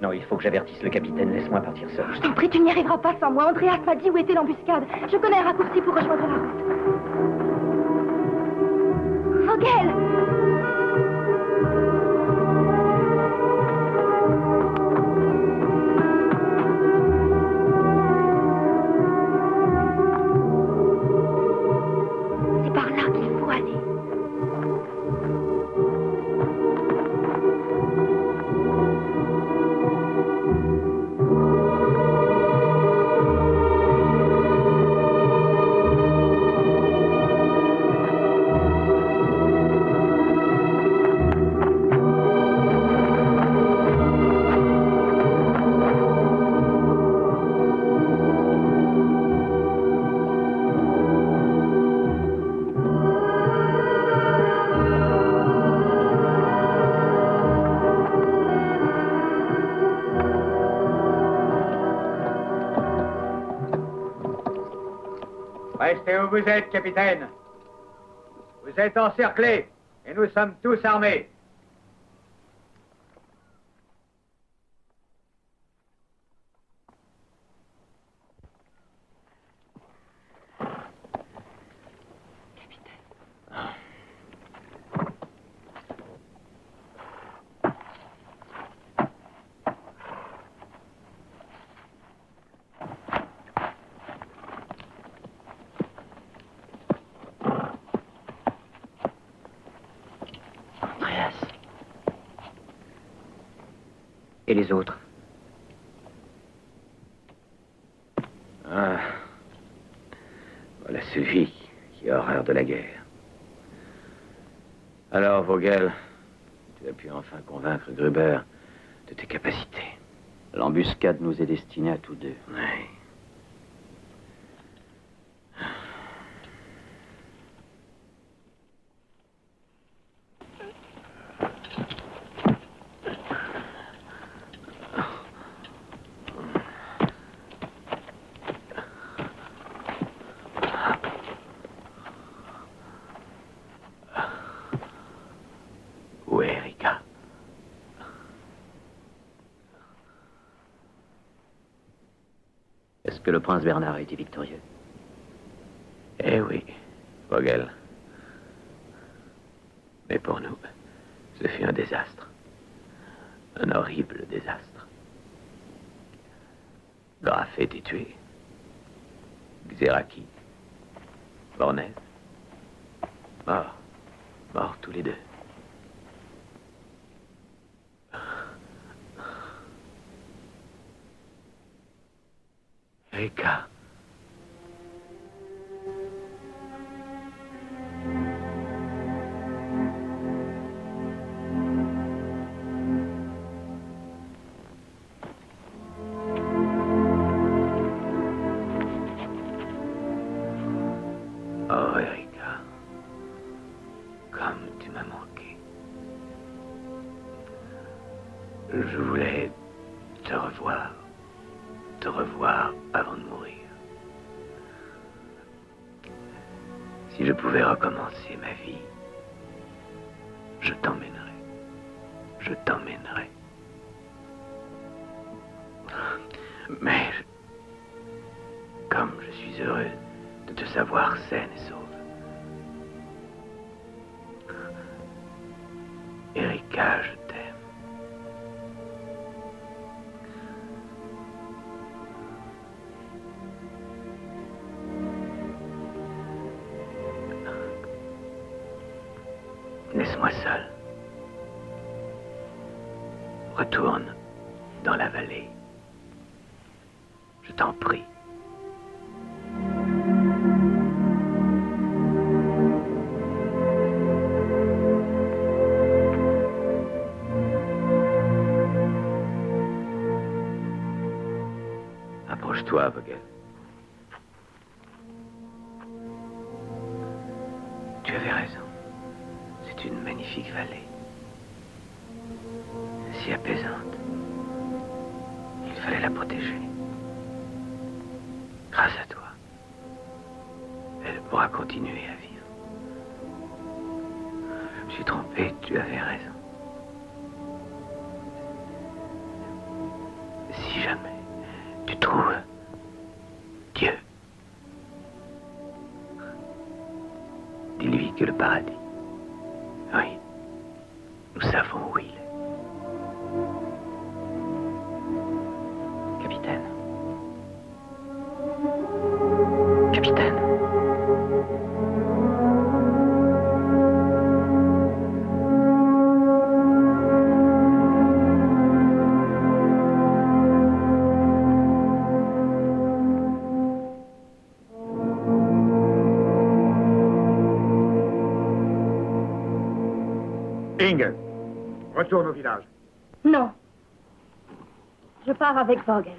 Non, il faut que j'avertisse le capitaine. Laisse-moi partir seul. Je t'en prie, tu n'y arriveras pas sans moi. Andreas m'a dit où était l'embuscade. Je connais un raccourci pour rejoindre la route. Vogel! C'est par là qu'il faut aller. Restez où vous êtes, capitaine. Vous êtes encerclés et nous sommes tous armés. Et les autres? Ah. Voilà celui qui a horreur de la guerre. Alors, Vogel, tu as pu enfin convaincre Gruber de tes capacités. L'embuscade nous est destinée à tous deux. Oui. Est-ce que le prince Bernard a été victorieux? Eh oui, Vogel. Mais pour nous, ce fut un désastre. Un horrible désastre. Graf a été tué. Xeraki. Bornez. Morts. Morts tous les deux. Erika. Oh, Erika, comme tu m'as manqué. Je voulais te revoir avant de mourir. Si je pouvais recommencer ma vie, je t'emmènerais. Je t'emmènerais. Mais, comme je suis heureux de te savoir saine et sauve. Erika, je t'aime. Laisse-moi seul. Retourne dans la vallée. Je t'en prie. Approche-toi, Vogel. Tu avais raison. C'est une magnifique vallée. Si apaisante. Il fallait la protéger. Grâce à toi, elle pourra continuer à vivre. Je me suis trompé, tu avais raison. Si jamais tu trouves Dieu, dis-lui que le paradis, oui, nous savons où il est. Capitaine. Capitaine. Inge, retourne au village. Non. Je pars avec Vogel.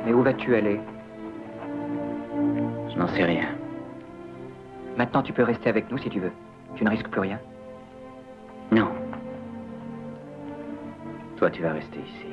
Mais où vas-tu aller? Je n'en sais rien. Maintenant, tu peux rester avec nous si tu veux. Tu ne risques plus rien. Non. Toi, tu vas rester ici.